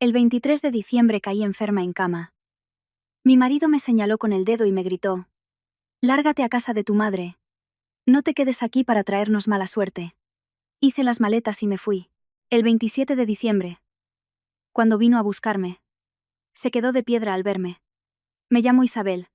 El 23 de diciembre caí enferma en cama. Mi marido me señaló con el dedo y me gritó: «Lárgate a casa de tu madre. No te quedes aquí para traernos mala suerte». Hice las maletas y me fui. El 27 de diciembre, cuando vino a buscarme, se quedó de piedra al verme. Me llamo Isabel.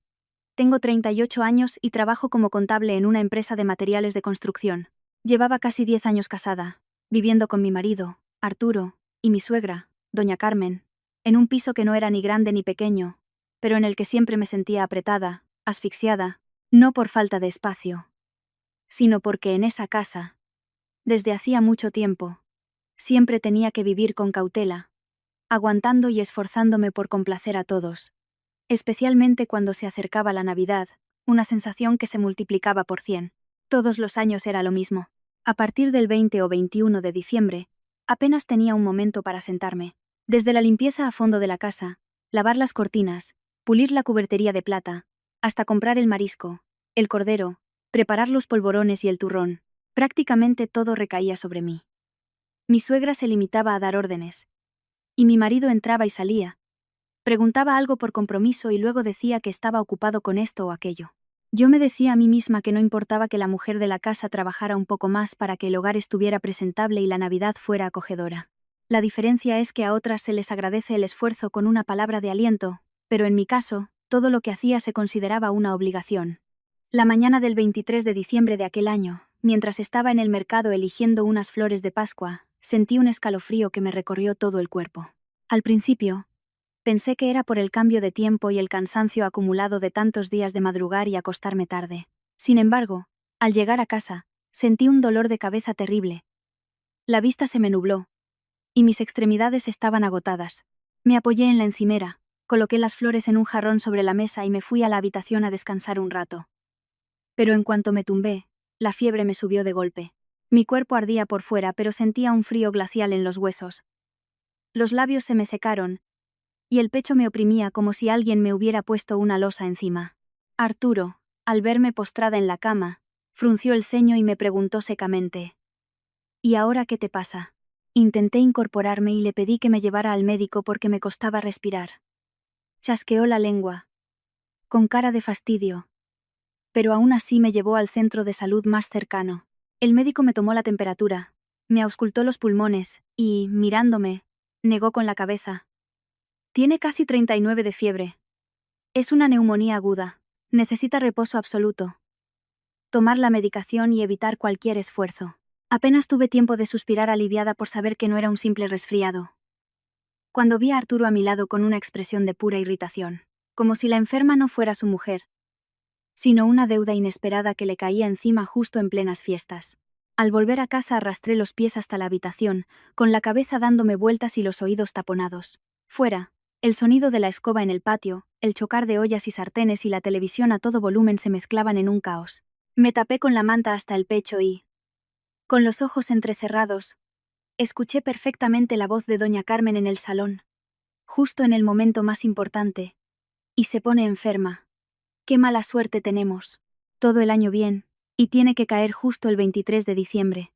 Tengo 38 años y trabajo como contable en una empresa de materiales de construcción. Llevaba casi 10 años casada, viviendo con mi marido, Arturo, y mi suegra, doña Carmen, en un piso que no era ni grande ni pequeño, pero en el que siempre me sentía apretada, asfixiada, no por falta de espacio, sino porque en esa casa, desde hacía mucho tiempo, siempre tenía que vivir con cautela, aguantando y esforzándome por complacer a todos, especialmente cuando se acercaba la Navidad, una sensación que se multiplicaba por 100. Todos los años era lo mismo. A partir del 20 o 21 de diciembre, apenas tenía un momento para sentarme. Desde la limpieza a fondo de la casa, lavar las cortinas, pulir la cubertería de plata, hasta comprar el marisco, el cordero, preparar los polvorones y el turrón, prácticamente todo recaía sobre mí. Mi suegra se limitaba a dar órdenes, y mi marido entraba y salía. Preguntaba algo por compromiso y luego decía que estaba ocupado con esto o aquello. Yo me decía a mí misma que no importaba que la mujer de la casa trabajara un poco más para que el hogar estuviera presentable y la Navidad fuera acogedora. La diferencia es que a otras se les agradece el esfuerzo con una palabra de aliento, pero en mi caso, todo lo que hacía se consideraba una obligación. La mañana del 23 de diciembre de aquel año, mientras estaba en el mercado eligiendo unas flores de Pascua, sentí un escalofrío que me recorrió todo el cuerpo. Al principio, pensé que era por el cambio de tiempo y el cansancio acumulado de tantos días de madrugar y acostarme tarde. Sin embargo, al llegar a casa, sentí un dolor de cabeza terrible. La vista se me nubló, y mis extremidades estaban agotadas. Me apoyé en la encimera, coloqué las flores en un jarrón sobre la mesa y me fui a la habitación a descansar un rato. Pero en cuanto me tumbé, la fiebre me subió de golpe. Mi cuerpo ardía por fuera, pero sentía un frío glacial en los huesos. Los labios se me secaron, y el pecho me oprimía como si alguien me hubiera puesto una losa encima. Arturo, al verme postrada en la cama, frunció el ceño y me preguntó secamente: «¿Y ahora qué te pasa?». Intenté incorporarme y le pedí que me llevara al médico porque me costaba respirar. Chasqueó la lengua, con cara de fastidio, pero aún así me llevó al centro de salud más cercano. El médico me tomó la temperatura, me auscultó los pulmones y, mirándome, negó con la cabeza. «Tiene casi 39 de fiebre. Es una neumonía aguda. Necesita reposo absoluto. Tomar la medicación y evitar cualquier esfuerzo». Apenas tuve tiempo de suspirar aliviada por saber que no era un simple resfriado, cuando vi a Arturo a mi lado con una expresión de pura irritación, como si la enferma no fuera su mujer, sino una deuda inesperada que le caía encima justo en plenas fiestas. Al volver a casa arrastré los pies hasta la habitación, con la cabeza dándome vueltas y los oídos taponados. Fuera, el sonido de la escoba en el patio, el chocar de ollas y sartenes y la televisión a todo volumen se mezclaban en un caos. Me tapé con la manta hasta el pecho y, con los ojos entrecerrados, escuché perfectamente la voz de doña Carmen en el salón, justo en el momento más importante. «Y se pone enferma. Qué mala suerte tenemos. Todo el año bien, y tiene que caer justo el 23 de diciembre».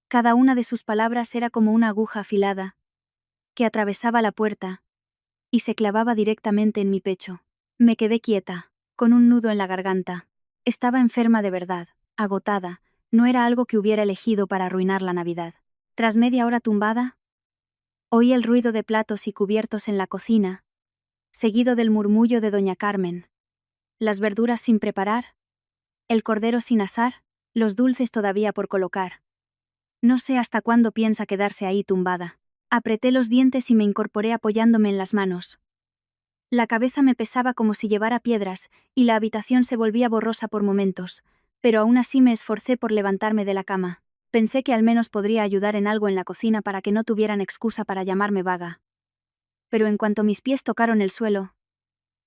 Cada una de sus palabras era como una aguja afilada, que atravesaba la puerta y se clavaba directamente en mi pecho. Me quedé quieta, con un nudo en la garganta. Estaba enferma de verdad, agotada. No era algo que hubiera elegido para arruinar la Navidad. Tras media hora tumbada, oí el ruido de platos y cubiertos en la cocina, seguido del murmullo de doña Carmen. Las verduras sin preparar, el cordero sin asar, los dulces todavía por colocar. No sé hasta cuándo piensa quedarse ahí tumbada. Apreté los dientes y me incorporé apoyándome en las manos. La cabeza me pesaba como si llevara piedras, y la habitación se volvía borrosa por momentos, pero aún así me esforcé por levantarme de la cama. Pensé que al menos podría ayudar en algo en la cocina para que no tuvieran excusa para llamarme vaga. Pero en cuanto mis pies tocaron el suelo,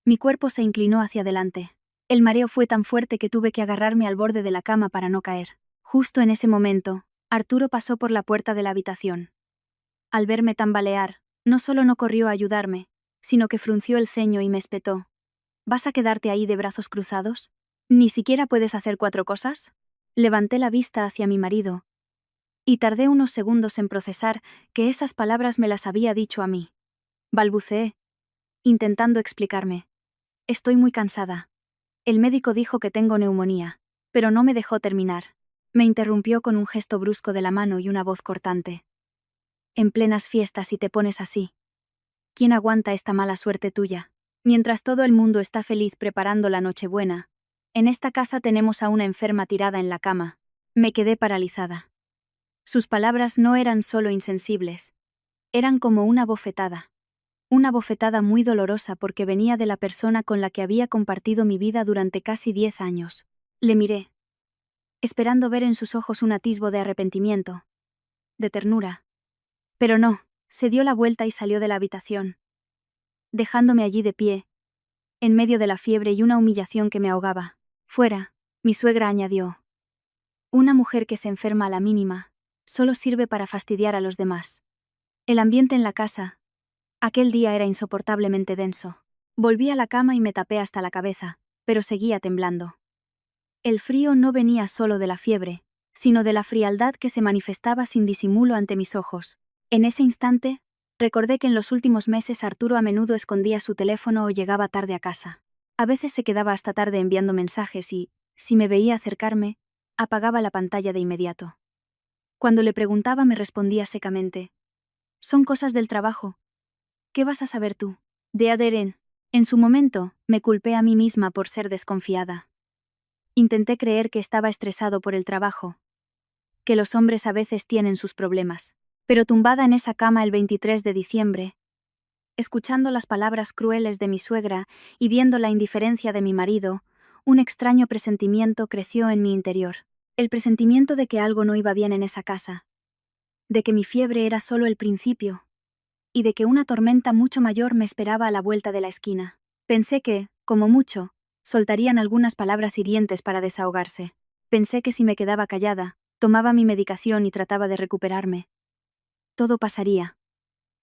mi cuerpo se inclinó hacia adelante. El mareo fue tan fuerte que tuve que agarrarme al borde de la cama para no caer. Justo en ese momento, Arturo pasó por la puerta de la habitación. Al verme tambalear, no solo no corrió a ayudarme, sino que frunció el ceño y me espetó: «¿Vas a quedarte ahí de brazos cruzados? ¿Ni siquiera puedes hacer 4 cosas?». Levanté la vista hacia mi marido, y tardé unos segundos en procesar que esas palabras me las había dicho a mí. balbuceé, intentando explicarme. Estoy muy cansada. El médico dijo que tengo neumonía, pero no me dejó terminar. Me interrumpió con un gesto brusco de la mano y una voz cortante. En plenas fiestas y te pones así. ¿Quién aguanta esta mala suerte tuya? Mientras todo el mundo está feliz preparando la Nochebuena, en esta casa tenemos a una enferma tirada en la cama. Me quedé paralizada. Sus palabras no eran solo insensibles, eran como una bofetada. Una bofetada muy dolorosa porque venía de la persona con la que había compartido mi vida durante casi 10 años. Le miré, esperando ver en sus ojos un atisbo de arrepentimiento, de ternura. Pero no, se dio la vuelta y salió de la habitación, dejándome allí de pie, en medio de la fiebre y una humillación que me ahogaba. Fuera, mi suegra añadió. Una mujer que se enferma a la mínima, solo sirve para fastidiar a los demás. El ambiente en la casa, aquel día era insoportablemente denso. Volví a la cama y me tapé hasta la cabeza, pero seguía temblando. El frío no venía solo de la fiebre, sino de la frialdad que se manifestaba sin disimulo ante mis ojos. En ese instante, recordé que en los últimos meses Arturo a menudo escondía su teléfono o llegaba tarde a casa. A veces se quedaba hasta tarde enviando mensajes y, si me veía acercarme, apagaba la pantalla de inmediato. Cuando le preguntaba me respondía secamente. Son cosas del trabajo. ¿Qué vas a saber tú? De Aderen. En su momento, me culpé a mí misma por ser desconfiada. Intenté creer que estaba estresado por el trabajo, que los hombres a veces tienen sus problemas. Pero tumbada en esa cama el 23 de diciembre, escuchando las palabras crueles de mi suegra y viendo la indiferencia de mi marido, un extraño presentimiento creció en mi interior. El presentimiento de que algo no iba bien en esa casa, de que mi fiebre era solo el principio, y de que una tormenta mucho mayor me esperaba a la vuelta de la esquina. Pensé que, como mucho, soltarían algunas palabras hirientes para desahogarse. Pensé que si me quedaba callada, tomaba mi medicación y trataba de recuperarme, todo pasaría,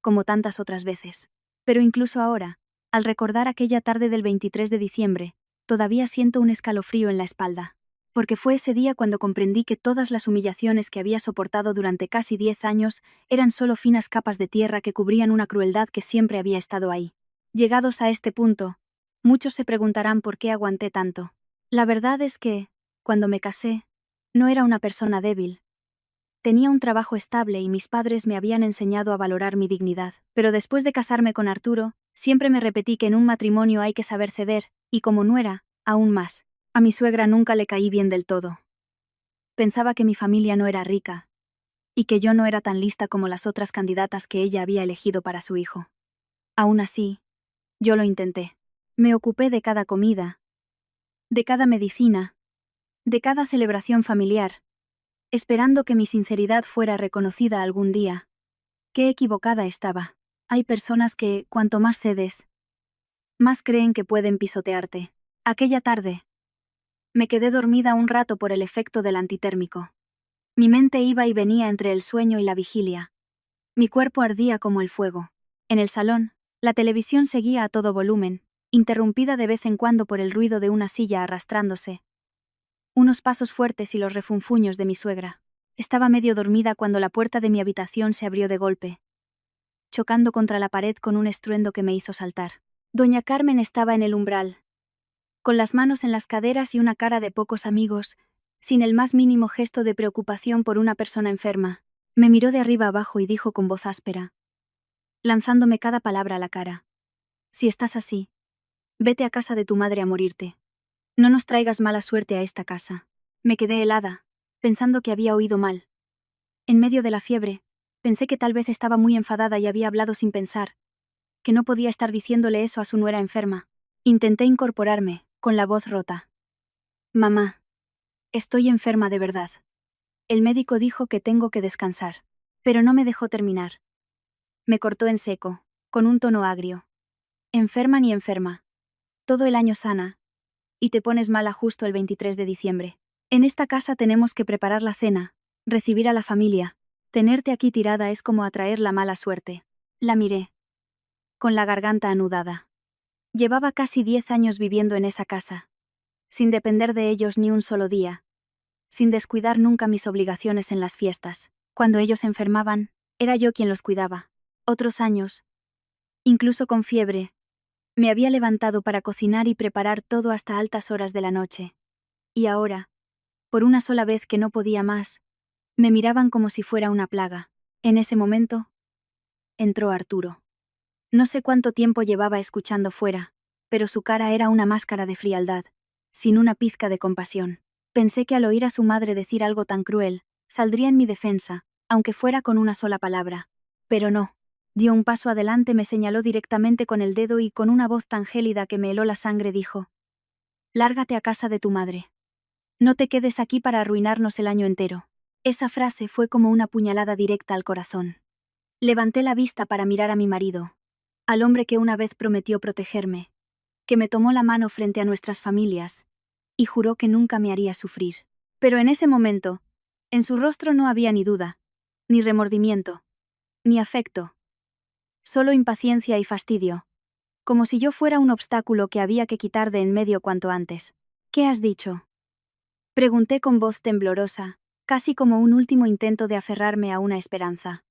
como tantas otras veces. Pero incluso ahora, al recordar aquella tarde del 23 de diciembre, todavía siento un escalofrío en la espalda. Porque fue ese día cuando comprendí que todas las humillaciones que había soportado durante casi 10 años eran solo finas capas de tierra que cubrían una crueldad que siempre había estado ahí. Llegados a este punto, muchos se preguntarán por qué aguanté tanto. La verdad es que, cuando me casé, no era una persona débil. Tenía un trabajo estable y mis padres me habían enseñado a valorar mi dignidad. Pero después de casarme con Arturo, siempre me repetí que en un matrimonio hay que saber ceder, y como nuera, aún más. A mi suegra nunca le caí bien del todo. Pensaba que mi familia no era rica, y que yo no era tan lista como las otras candidatas que ella había elegido para su hijo. Aún así, yo lo intenté. Me ocupé de cada comida, de cada medicina, de cada celebración familiar, esperando que mi sinceridad fuera reconocida algún día. Qué equivocada estaba. Hay personas que, cuanto más cedes, más creen que pueden pisotearte. Aquella tarde, me quedé dormida un rato por el efecto del antitérmico. Mi mente iba y venía entre el sueño y la vigilia. Mi cuerpo ardía como el fuego. En el salón, la televisión seguía a todo volumen, interrumpida de vez en cuando por el ruido de una silla arrastrándose, unos pasos fuertes y los refunfuños de mi suegra. Estaba medio dormida cuando la puerta de mi habitación se abrió de golpe, chocando contra la pared con un estruendo que me hizo saltar. Doña Carmen estaba en el umbral, con las manos en las caderas y una cara de pocos amigos, sin el más mínimo gesto de preocupación por una persona enferma. Me miró de arriba abajo y dijo con voz áspera, lanzándome cada palabra a la cara. Si estás así, vete a casa de tu madre a morirte. No nos traigas mala suerte a esta casa. Me quedé helada, pensando que había oído mal. En medio de la fiebre, pensé que tal vez estaba muy enfadada y había hablado sin pensar, que no podía estar diciéndole eso a su nuera enferma. Intenté incorporarme, con la voz rota. Mamá, estoy enferma de verdad. El médico dijo que tengo que descansar, pero no me dejó terminar. Me cortó en seco, con un tono agrio. Enferma ni enferma. Todo el año sana, y te pones mala justo el 23 de diciembre. En esta casa tenemos que preparar la cena, recibir a la familia. Tenerte aquí tirada es como atraer la mala suerte. La miré, con la garganta anudada. Llevaba casi 10 años viviendo en esa casa, sin depender de ellos ni un solo día, sin descuidar nunca mis obligaciones en las fiestas. Cuando ellos enfermaban, era yo quien los cuidaba. Otros años, incluso con fiebre. Me había levantado para cocinar y preparar todo hasta altas horas de la noche. Y ahora, por una sola vez que no podía más, me miraban como si fuera una plaga. En ese momento, entró Arturo. No sé cuánto tiempo llevaba escuchando fuera, pero su cara era una máscara de frialdad, sin una pizca de compasión. Pensé que al oír a su madre decir algo tan cruel, saldría en mi defensa, aunque fuera con una sola palabra. Pero no. Dio un paso adelante, me señaló directamente con el dedo y con una voz tan gélida que me heló la sangre dijo: «Lárgate a casa de tu madre. No te quedes aquí para arruinarnos el año entero». Esa frase fue como una puñalada directa al corazón. Levanté la vista para mirar a mi marido, al hombre que una vez prometió protegerme, que me tomó la mano frente a nuestras familias, y juró que nunca me haría sufrir. Pero en ese momento, en su rostro no había ni duda, ni remordimiento, ni afecto, solo impaciencia y fastidio, como si yo fuera un obstáculo que había que quitar de en medio cuanto antes. «¿Qué has dicho?», pregunté con voz temblorosa, casi como un último intento de aferrarme a una esperanza.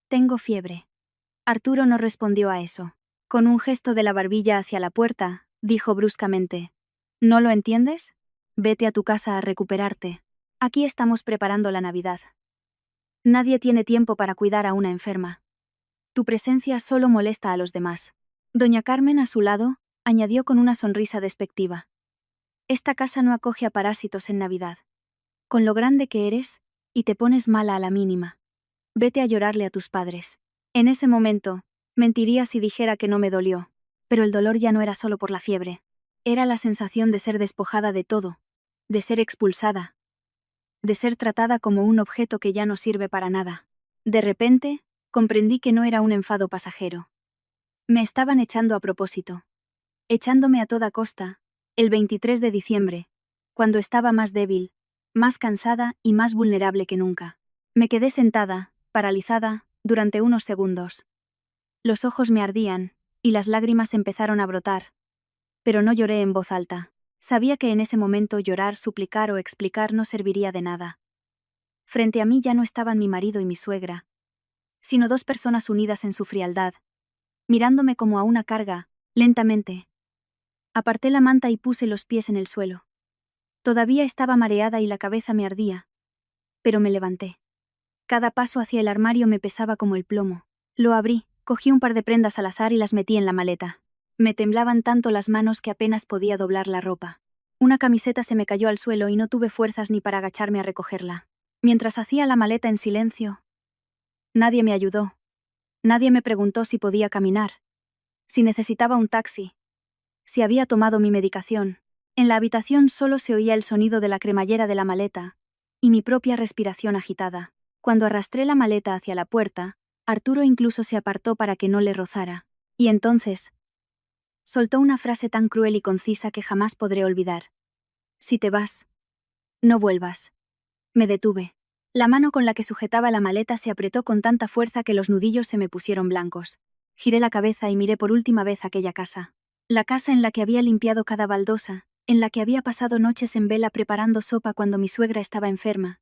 «Tengo fiebre». Arturo no respondió a eso. Con un gesto de la barbilla hacia la puerta, dijo bruscamente: «¿No lo entiendes? Vete a tu casa a recuperarte. Aquí estamos preparando la Navidad. Nadie tiene tiempo para cuidar a una enferma. Tu presencia solo molesta a los demás». Doña Carmen, a su lado, añadió con una sonrisa despectiva: «Esta casa no acoge a parásitos en Navidad. Con lo grande que eres, y te pones mala a la mínima. Vete a llorarle a tus padres». En ese momento, mentiría si dijera que no me dolió. Pero el dolor ya no era solo por la fiebre. Era la sensación de ser despojada de todo, de ser expulsada, de ser tratada como un objeto que ya no sirve para nada. De repente, comprendí que no era un enfado pasajero. Me estaban echando a propósito. Echándome a toda costa, el 23 de diciembre, cuando estaba más débil, más cansada y más vulnerable que nunca. Me quedé sentada, paralizada, durante unos segundos. Los ojos me ardían, y las lágrimas empezaron a brotar. Pero no lloré en voz alta. Sabía que en ese momento llorar, suplicar o explicar no serviría de nada. Frente a mí ya no estaban mi marido y mi suegra, sino dos personas unidas en su frialdad, mirándome como a una carga. Lentamente aparté la manta y puse los pies en el suelo. Todavía estaba mareada y la cabeza me ardía, pero me levanté. Cada paso hacia el armario me pesaba como el plomo. Lo abrí, cogí un par de prendas al azar y las metí en la maleta. Me temblaban tanto las manos que apenas podía doblar la ropa. Una camiseta se me cayó al suelo y no tuve fuerzas ni para agacharme a recogerla. Mientras hacía la maleta en silencio, nadie me ayudó. Nadie me preguntó si podía caminar, si necesitaba un taxi, si había tomado mi medicación. En la habitación solo se oía el sonido de la cremallera de la maleta y mi propia respiración agitada. Cuando arrastré la maleta hacia la puerta, Arturo incluso se apartó para que no le rozara. Y entonces soltó una frase tan cruel y concisa que jamás podré olvidar: «Si te vas, no vuelvas». Me detuve. La mano con la que sujetaba la maleta se apretó con tanta fuerza que los nudillos se me pusieron blancos. Giré la cabeza y miré por última vez aquella casa. La casa en la que había limpiado cada baldosa, en la que había pasado noches en vela preparando sopa cuando mi suegra estaba enferma,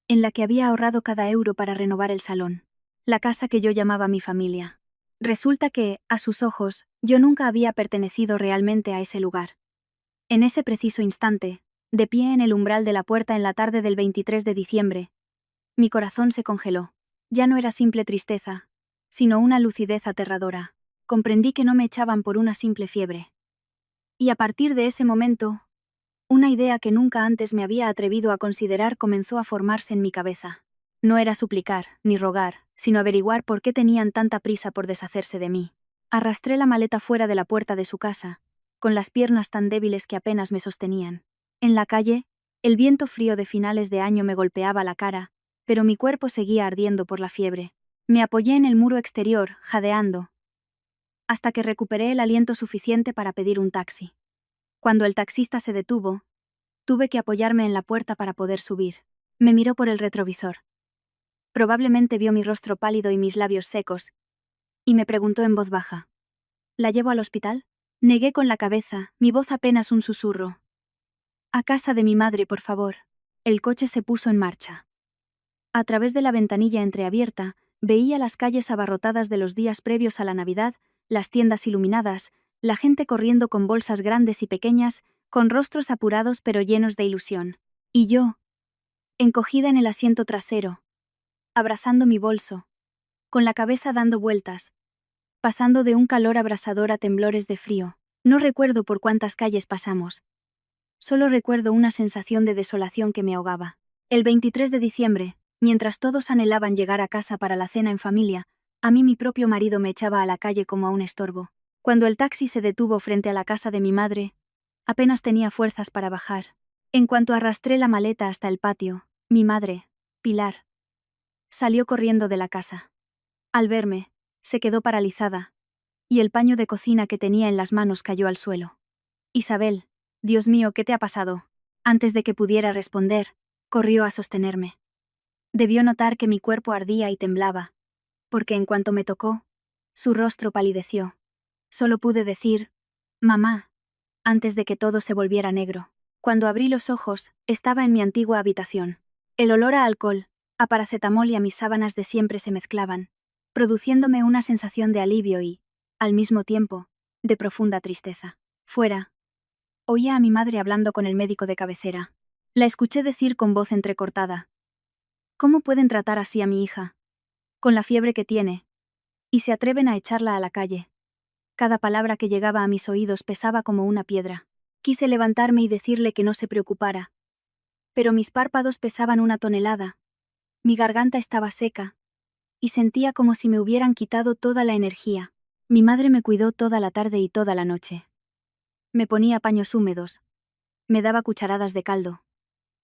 en la que había ahorrado cada euro para renovar el salón. La casa que yo llamaba mi familia. Resulta que, a sus ojos, yo nunca había pertenecido realmente a ese lugar. En ese preciso instante, de pie en el umbral de la puerta en la tarde del 23 de diciembre, mi corazón se congeló. Ya no era simple tristeza, sino una lucidez aterradora. Comprendí que no me echaban por una simple fiebre. Y a partir de ese momento, una idea que nunca antes me había atrevido a considerar comenzó a formarse en mi cabeza. No era suplicar, ni rogar, sino averiguar por qué tenían tanta prisa por deshacerse de mí. Arrastré la maleta fuera de la puerta de su casa, con las piernas tan débiles que apenas me sostenían. En la calle, el viento frío de finales de año me golpeaba la cara, pero mi cuerpo seguía ardiendo por la fiebre. Me apoyé en el muro exterior, jadeando, hasta que recuperé el aliento suficiente para pedir un taxi. Cuando el taxista se detuvo, tuve que apoyarme en la puerta para poder subir. Me miró por el retrovisor. Probablemente vio mi rostro pálido y mis labios secos, y me preguntó en voz baja: «¿La llevo al hospital?». Negué con la cabeza, mi voz apenas un susurro: «A casa de mi madre, por favor». El coche se puso en marcha. A través de la ventanilla entreabierta, veía las calles abarrotadas de los días previos a la Navidad, las tiendas iluminadas, la gente corriendo con bolsas grandes y pequeñas, con rostros apurados pero llenos de ilusión. Y yo, encogida en el asiento trasero, abrazando mi bolso, con la cabeza dando vueltas, pasando de un calor abrasador a temblores de frío. No recuerdo por cuántas calles pasamos. Solo recuerdo una sensación de desolación que me ahogaba. El 23 de diciembre, mientras todos anhelaban llegar a casa para la cena en familia, a mí mi propio marido me echaba a la calle como a un estorbo. Cuando el taxi se detuvo frente a la casa de mi madre, apenas tenía fuerzas para bajar. En cuanto arrastré la maleta hasta el patio, mi madre, Pilar, salió corriendo de la casa. Al verme, se quedó paralizada, y el paño de cocina que tenía en las manos cayó al suelo. Isabel, Dios mío, ¿qué te ha pasado? Antes de que pudiera responder, corrió a sostenerme. Debió notar que mi cuerpo ardía y temblaba, porque en cuanto me tocó, su rostro palideció. Solo pude decir, mamá, antes de que todo se volviera negro. Cuando abrí los ojos, estaba en mi antigua habitación. El olor a alcohol, a paracetamol y a mis sábanas de siempre se mezclaban, produciéndome una sensación de alivio y, al mismo tiempo, de profunda tristeza. Fuera, oía a mi madre hablando con el médico de cabecera. La escuché decir con voz entrecortada: ¿cómo pueden tratar así a mi hija? Con la fiebre que tiene. Y se atreven a echarla a la calle. Cada palabra que llegaba a mis oídos pesaba como una piedra. Quise levantarme y decirle que no se preocupara. Pero mis párpados pesaban una tonelada. Mi garganta estaba seca. Y sentía como si me hubieran quitado toda la energía. Mi madre me cuidó toda la tarde y toda la noche. Me ponía paños húmedos. Me daba cucharadas de caldo.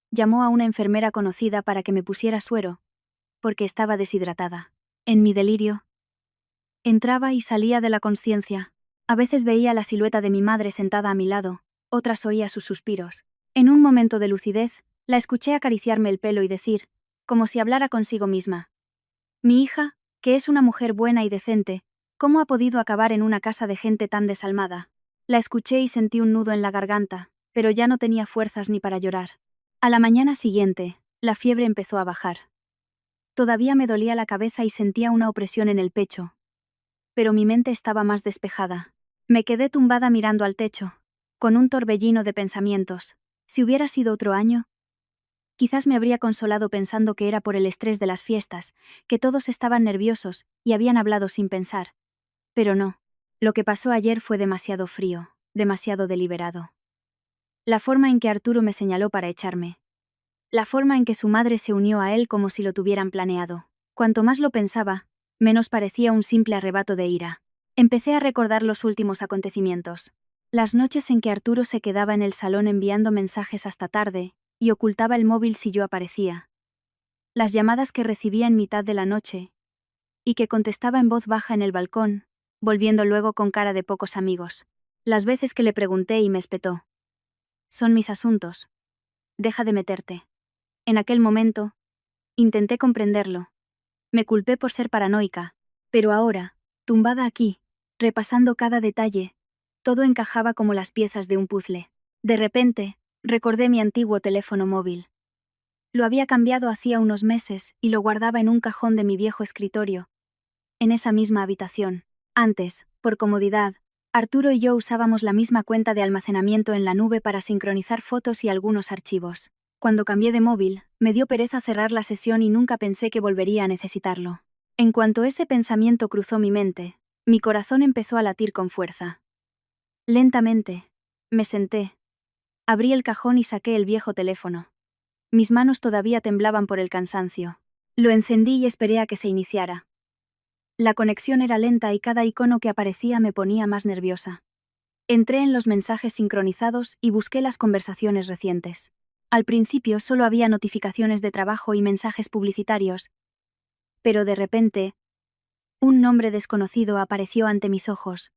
Llamó a una enfermera conocida para que me pusiera suero, porque estaba deshidratada. En mi delirio, entraba y salía de la consciencia. A veces veía la silueta de mi madre sentada a mi lado, otras oía sus suspiros. En un momento de lucidez, la escuché acariciarme el pelo y decir, como si hablara consigo misma: mi hija, que es una mujer buena y decente, ¿cómo ha podido acabar en una casa de gente tan desalmada? La escuché y sentí un nudo en la garganta, pero ya no tenía fuerzas ni para llorar. A la mañana siguiente, la fiebre empezó a bajar. Todavía me dolía la cabeza y sentía una opresión en el pecho. Pero mi mente estaba más despejada. Me quedé tumbada mirando al techo, con un torbellino de pensamientos. Si hubiera sido otro año, quizás me habría consolado pensando que era por el estrés de las fiestas, que todos estaban nerviosos y habían hablado sin pensar. Pero no. Lo que pasó ayer fue demasiado frío, demasiado deliberado. La forma en que Arturo me señaló para echarme. La forma en que su madre se unió a él como si lo tuvieran planeado. Cuanto más lo pensaba, menos parecía un simple arrebato de ira. Empecé a recordar los últimos acontecimientos. Las noches en que Arturo se quedaba en el salón enviando mensajes hasta tarde, y ocultaba el móvil si yo aparecía. Las llamadas que recibía en mitad de la noche, y que contestaba en voz baja en el balcón, volviendo luego con cara de pocos amigos. Las veces que le pregunté y me espetó: son mis asuntos. Deja de meterte. En aquel momento, intenté comprenderlo. Me culpé por ser paranoica, pero ahora, tumbada aquí, repasando cada detalle, todo encajaba como las piezas de un puzzle. De repente, recordé mi antiguo teléfono móvil. Lo había cambiado hacía unos meses y lo guardaba en un cajón de mi viejo escritorio, en esa misma habitación. Antes, por comodidad, Arturo y yo usábamos la misma cuenta de almacenamiento en la nube para sincronizar fotos y algunos archivos. Cuando cambié de móvil, me dio pereza cerrar la sesión y nunca pensé que volvería a necesitarlo. En cuanto ese pensamiento cruzó mi mente, mi corazón empezó a latir con fuerza. Lentamente, me senté. Abrí el cajón y saqué el viejo teléfono. Mis manos todavía temblaban por el cansancio. Lo encendí y esperé a que se iniciara. La conexión era lenta y cada icono que aparecía me ponía más nerviosa. Entré en los mensajes sincronizados y busqué las conversaciones recientes. Al principio solo había notificaciones de trabajo y mensajes publicitarios, pero de repente, un nombre desconocido apareció ante mis ojos.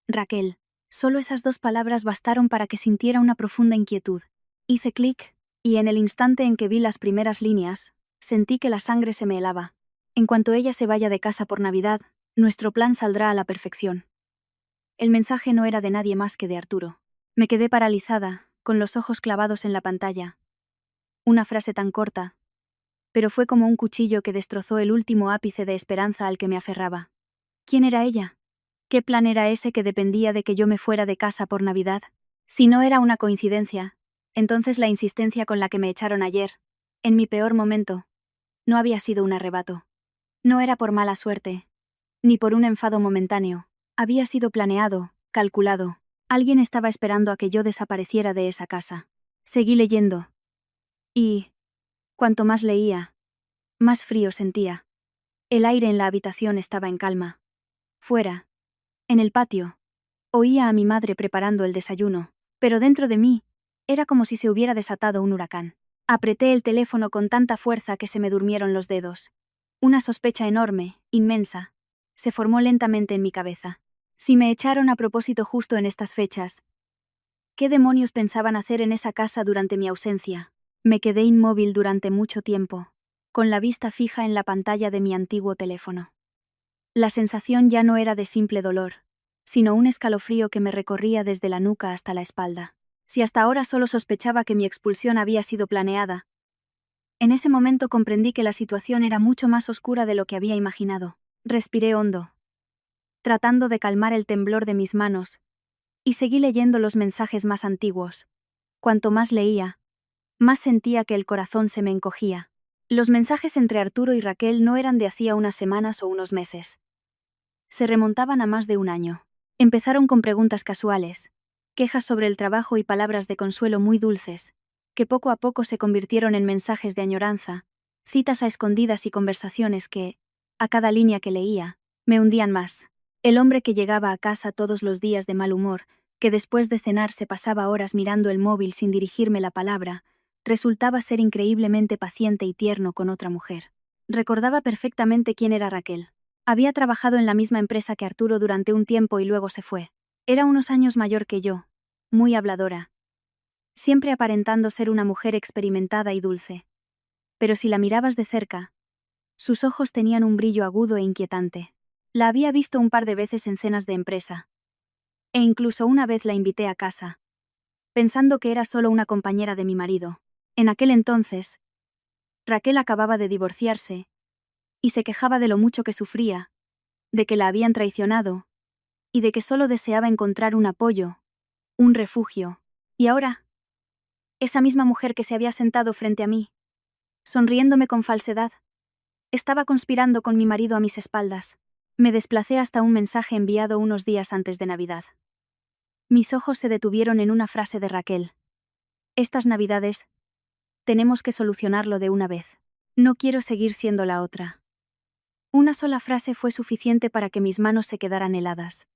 Raquel. Solo esas dos palabras bastaron para que sintiera una profunda inquietud. Hice clic, y en el instante en que vi las primeras líneas, sentí que la sangre se me helaba. En cuanto ella se vaya de casa por Navidad, nuestro plan saldrá a la perfección. El mensaje no era de nadie más que de Arturo. Me quedé paralizada, con los ojos clavados en la pantalla. Una frase tan corta, pero fue como un cuchillo que destrozó el último ápice de esperanza al que me aferraba. ¿Quién era ella? ¿Qué plan era ese que dependía de que yo me fuera de casa por Navidad? Si no era una coincidencia, entonces la insistencia con la que me echaron ayer, en mi peor momento, no había sido un arrebato. No era por mala suerte, ni por un enfado momentáneo. Había sido planeado, calculado. Alguien estaba esperando a que yo desapareciera de esa casa. Seguí leyendo. Y, cuanto más leía, más frío sentía. El aire en la habitación estaba en calma. Fuera, en el patio, oía a mi madre preparando el desayuno, pero dentro de mí, era como si se hubiera desatado un huracán. Apreté el teléfono con tanta fuerza que se me durmieron los dedos. Una sospecha enorme, inmensa, se formó lentamente en mi cabeza. Si me echaron a propósito justo en estas fechas, ¿qué demonios pensaban hacer en esa casa durante mi ausencia? Me quedé inmóvil durante mucho tiempo, con la vista fija en la pantalla de mi antiguo teléfono. La sensación ya no era de simple dolor, sino un escalofrío que me recorría desde la nuca hasta la espalda. Si hasta ahora solo sospechaba que mi expulsión había sido planeada, en ese momento comprendí que la situación era mucho más oscura de lo que había imaginado. Respiré hondo, tratando de calmar el temblor de mis manos, y seguí leyendo los mensajes más antiguos. Cuanto más leía, más sentía que el corazón se me encogía. Los mensajes entre Arturo y Raquel no eran de hacía unas semanas o unos meses. Se remontaban a más de un año. Empezaron con preguntas casuales, quejas sobre el trabajo y palabras de consuelo muy dulces, que poco a poco se convirtieron en mensajes de añoranza, citas a escondidas y conversaciones que, a cada línea que leía, me hundían más. El hombre que llegaba a casa todos los días de mal humor, que después de cenar se pasaba horas mirando el móvil sin dirigirme la palabra, resultaba ser increíblemente paciente y tierno con otra mujer. Recordaba perfectamente quién era Raquel. Había trabajado en la misma empresa que Arturo durante un tiempo y luego se fue. Era unos años mayor que yo, muy habladora, siempre aparentando ser una mujer experimentada y dulce. Pero si la mirabas de cerca, sus ojos tenían un brillo agudo e inquietante. La había visto un par de veces en cenas de empresa. E incluso una vez la invité a casa, pensando que era solo una compañera de mi marido. En aquel entonces, Raquel acababa de divorciarse, y se quejaba de lo mucho que sufría, de que la habían traicionado, y de que solo deseaba encontrar un apoyo, un refugio. Y ahora, esa misma mujer que se había sentado frente a mí, sonriéndome con falsedad, estaba conspirando con mi marido a mis espaldas. Me desplacé hasta un mensaje enviado unos días antes de Navidad. Mis ojos se detuvieron en una frase de Raquel. Estas Navidades, tenemos que solucionarlo de una vez. No quiero seguir siendo la otra. Una sola frase fue suficiente para que mis manos se quedaran heladas.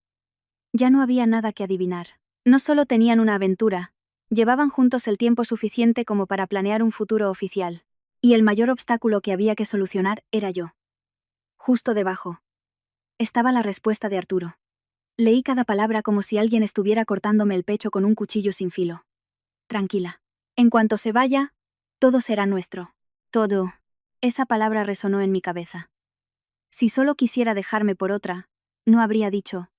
Ya no había nada que adivinar. No solo tenían una aventura, llevaban juntos el tiempo suficiente como para planear un futuro oficial. Y el mayor obstáculo que había que solucionar era yo. Justo debajo estaba la respuesta de Arturo. Leí cada palabra como si alguien estuviera cortándome el pecho con un cuchillo sin filo. Tranquila. En cuanto se vaya, todo será nuestro. Todo. Esa palabra resonó en mi cabeza. Si solo quisiera dejarme por otra, no habría dicho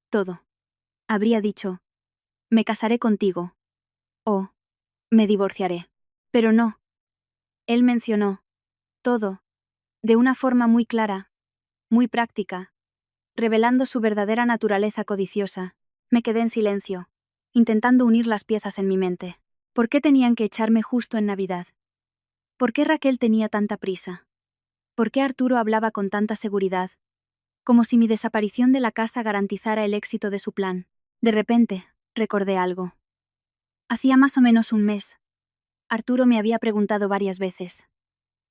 todo. Habría dicho, me casaré contigo. O, me divorciaré. Pero no. Él mencionó todo, de una forma muy clara, muy práctica, revelando su verdadera naturaleza codiciosa. Me quedé en silencio, intentando unir las piezas en mi mente. ¿Por qué tenían que echarme justo en Navidad? ¿Por qué Raquel tenía tanta prisa? ¿Por qué Arturo hablaba con tanta seguridad? Como si mi desaparición de la casa garantizara el éxito de su plan. De repente, recordé algo. Hacía más o menos un mes, Arturo me había preguntado varias veces,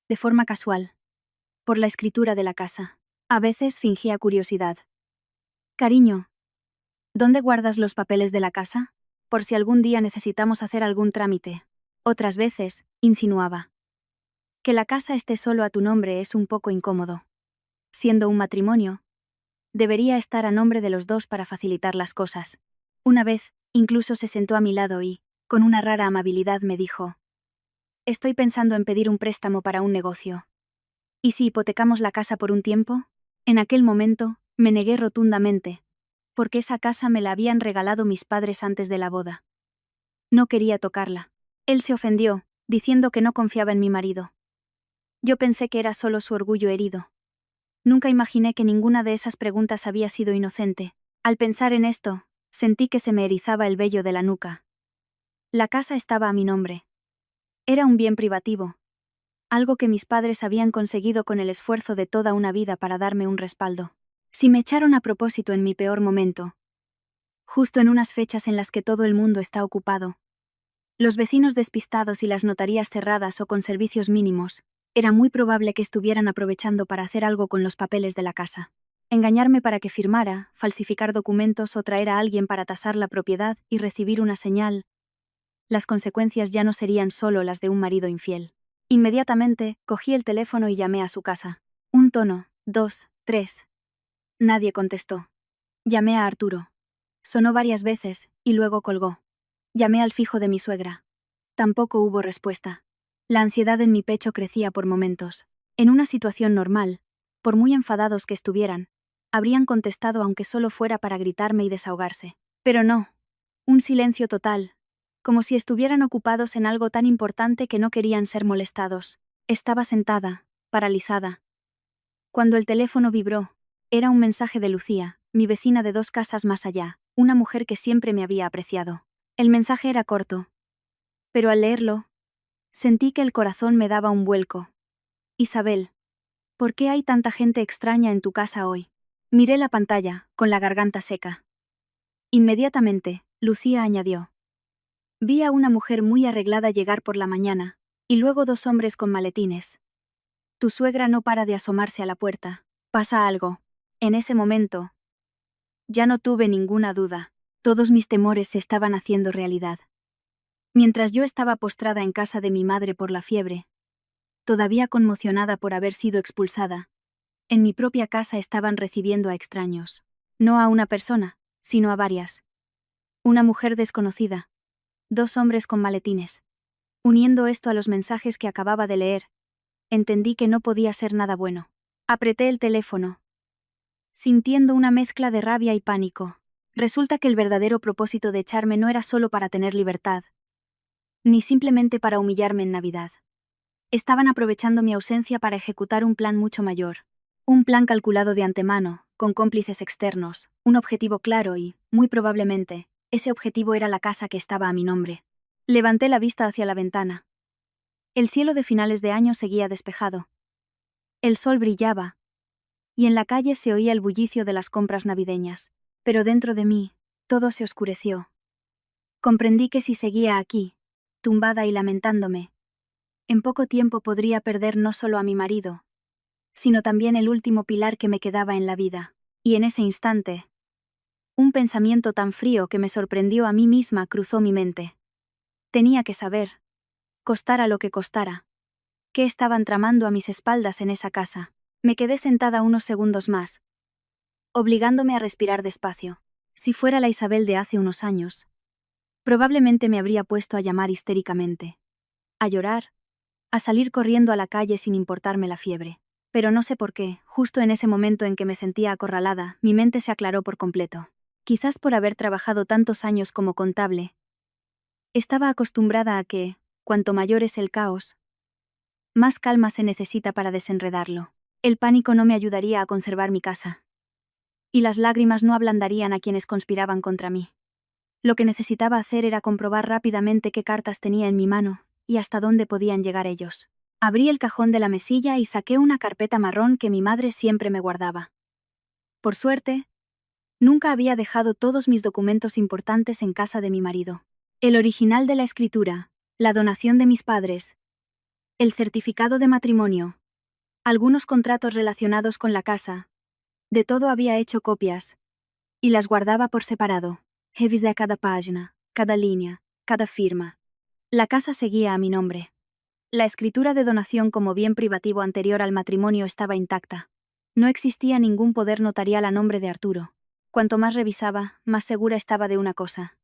de forma casual, por la escritura de la casa. A veces fingía curiosidad. Cariño, ¿dónde guardas los papeles de la casa? Por si algún día necesitamos hacer algún trámite. Otras veces, insinuaba. Que la casa esté solo a tu nombre es un poco incómodo. Siendo un matrimonio, debería estar a nombre de los dos para facilitar las cosas. Una vez, incluso se sentó a mi lado y, con una rara amabilidad, me dijo: estoy pensando en pedir un préstamo para un negocio. ¿Y si hipotecamos la casa por un tiempo? En aquel momento, me negué rotundamente, porque esa casa me la habían regalado mis padres antes de la boda. No quería tocarla. Él se ofendió, diciendo que no confiaba en mi marido. Yo pensé que era solo su orgullo herido. Nunca imaginé que ninguna de esas preguntas había sido inocente. Al pensar en esto, sentí que se me erizaba el vello de la nuca. La casa estaba a mi nombre. Era un bien privativo. Algo que mis padres habían conseguido con el esfuerzo de toda una vida para darme un respaldo. Si me echaron a propósito en mi peor momento, justo en unas fechas en las que todo el mundo está ocupado, los vecinos despistados y las notarías cerradas o con servicios mínimos, era muy probable que estuvieran aprovechando para hacer algo con los papeles de la casa. Engañarme para que firmara, falsificar documentos o traer a alguien para tasar la propiedad y recibir una señal. Las consecuencias ya no serían solo las de un marido infiel. Inmediatamente, cogí el teléfono y llamé a su casa. Un tono, 2, 3. Nadie contestó. Llamé a Arturo. Sonó varias veces, y luego colgó. Llamé al fijo de mi suegra. Tampoco hubo respuesta. La ansiedad en mi pecho crecía por momentos. En una situación normal, por muy enfadados que estuvieran, habrían contestado aunque solo fuera para gritarme y desahogarse. Pero no. Un silencio total, como si estuvieran ocupados en algo tan importante que no querían ser molestados. Estaba sentada, paralizada. Cuando el teléfono vibró, era un mensaje de Lucía, mi vecina de 2 casas más allá, una mujer que siempre me había apreciado. El mensaje era corto, pero al leerlo, sentí que el corazón me daba un vuelco. Isabel, ¿por qué hay tanta gente extraña en tu casa hoy? Miré la pantalla, con la garganta seca. Inmediatamente, Lucía añadió. Vi a una mujer muy arreglada llegar por la mañana, y luego 2 hombres con maletines. Tu suegra no para de asomarse a la puerta. Pasa algo. En ese momento, ya no tuve ninguna duda. Todos mis temores se estaban haciendo realidad. Mientras yo estaba postrada en casa de mi madre por la fiebre, todavía conmocionada por haber sido expulsada, en mi propia casa estaban recibiendo a extraños. No a una persona, sino a varias. Una mujer desconocida. 2 hombres con maletines. Uniendo esto a los mensajes que acababa de leer, entendí que no podía ser nada bueno. Apreté el teléfono, sintiendo una mezcla de rabia y pánico. Resulta que el verdadero propósito de echarme no era solo para tener libertad, ni simplemente para humillarme en Navidad. Estaban aprovechando mi ausencia para ejecutar un plan mucho mayor. Un plan calculado de antemano, con cómplices externos, un objetivo claro y, muy probablemente, ese objetivo era la casa que estaba a mi nombre. Levanté la vista hacia la ventana. El cielo de finales de año seguía despejado. El sol brillaba, y en la calle se oía el bullicio de las compras navideñas. Pero dentro de mí, todo se oscureció. Comprendí que si seguía aquí, tumbada y lamentándome, en poco tiempo podría perder no solo a mi marido, sino también el último pilar que me quedaba en la vida. Y en ese instante, un pensamiento tan frío que me sorprendió a mí misma cruzó mi mente. Tenía que saber, costara lo que costara, qué estaban tramando a mis espaldas en esa casa. Me quedé sentada unos segundos más, obligándome a respirar despacio. Si fuera la Isabel de hace unos años, probablemente me habría puesto a llamar histéricamente, a llorar, a salir corriendo a la calle sin importarme la fiebre. Pero no sé por qué, justo en ese momento en que me sentía acorralada, mi mente se aclaró por completo. Quizás por haber trabajado tantos años como contable. Estaba acostumbrada a que, cuanto mayor es el caos, más calma se necesita para desenredarlo. El pánico no me ayudaría a conservar mi casa. Y las lágrimas no ablandarían a quienes conspiraban contra mí. Lo que necesitaba hacer era comprobar rápidamente qué cartas tenía en mi mano, y hasta dónde podían llegar ellos. Abrí el cajón de la mesilla y saqué una carpeta marrón que mi madre siempre me guardaba. Por suerte, nunca había dejado todos mis documentos importantes en casa de mi marido. El original de la escritura, la donación de mis padres, el certificado de matrimonio, algunos contratos relacionados con la casa. De todo había hecho copias, y las guardaba por separado. Revisé cada página, cada línea, cada firma. La casa seguía a mi nombre. La escritura de donación como bien privativo anterior al matrimonio estaba intacta. No existía ningún poder notarial a nombre de Arturo. Cuanto más revisaba, más segura estaba de una cosa.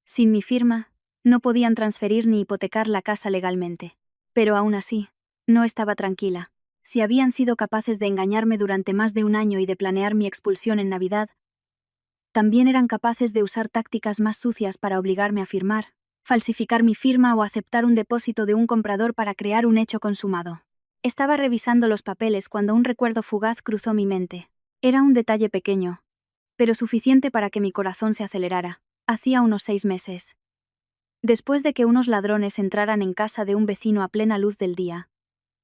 Sin mi firma, no podían transferir ni hipotecar la casa legalmente. Pero aún así, no estaba tranquila. Si habían sido capaces de engañarme durante más de un año y de planear mi expulsión en Navidad, también eran capaces de usar tácticas más sucias para obligarme a firmar, falsificar mi firma o aceptar un depósito de un comprador para crear un hecho consumado. Estaba revisando los papeles cuando un recuerdo fugaz cruzó mi mente. Era un detalle pequeño, pero suficiente para que mi corazón se acelerara. Hacía unos 6 meses. Después de que unos ladrones entraran en casa de un vecino a plena luz del día,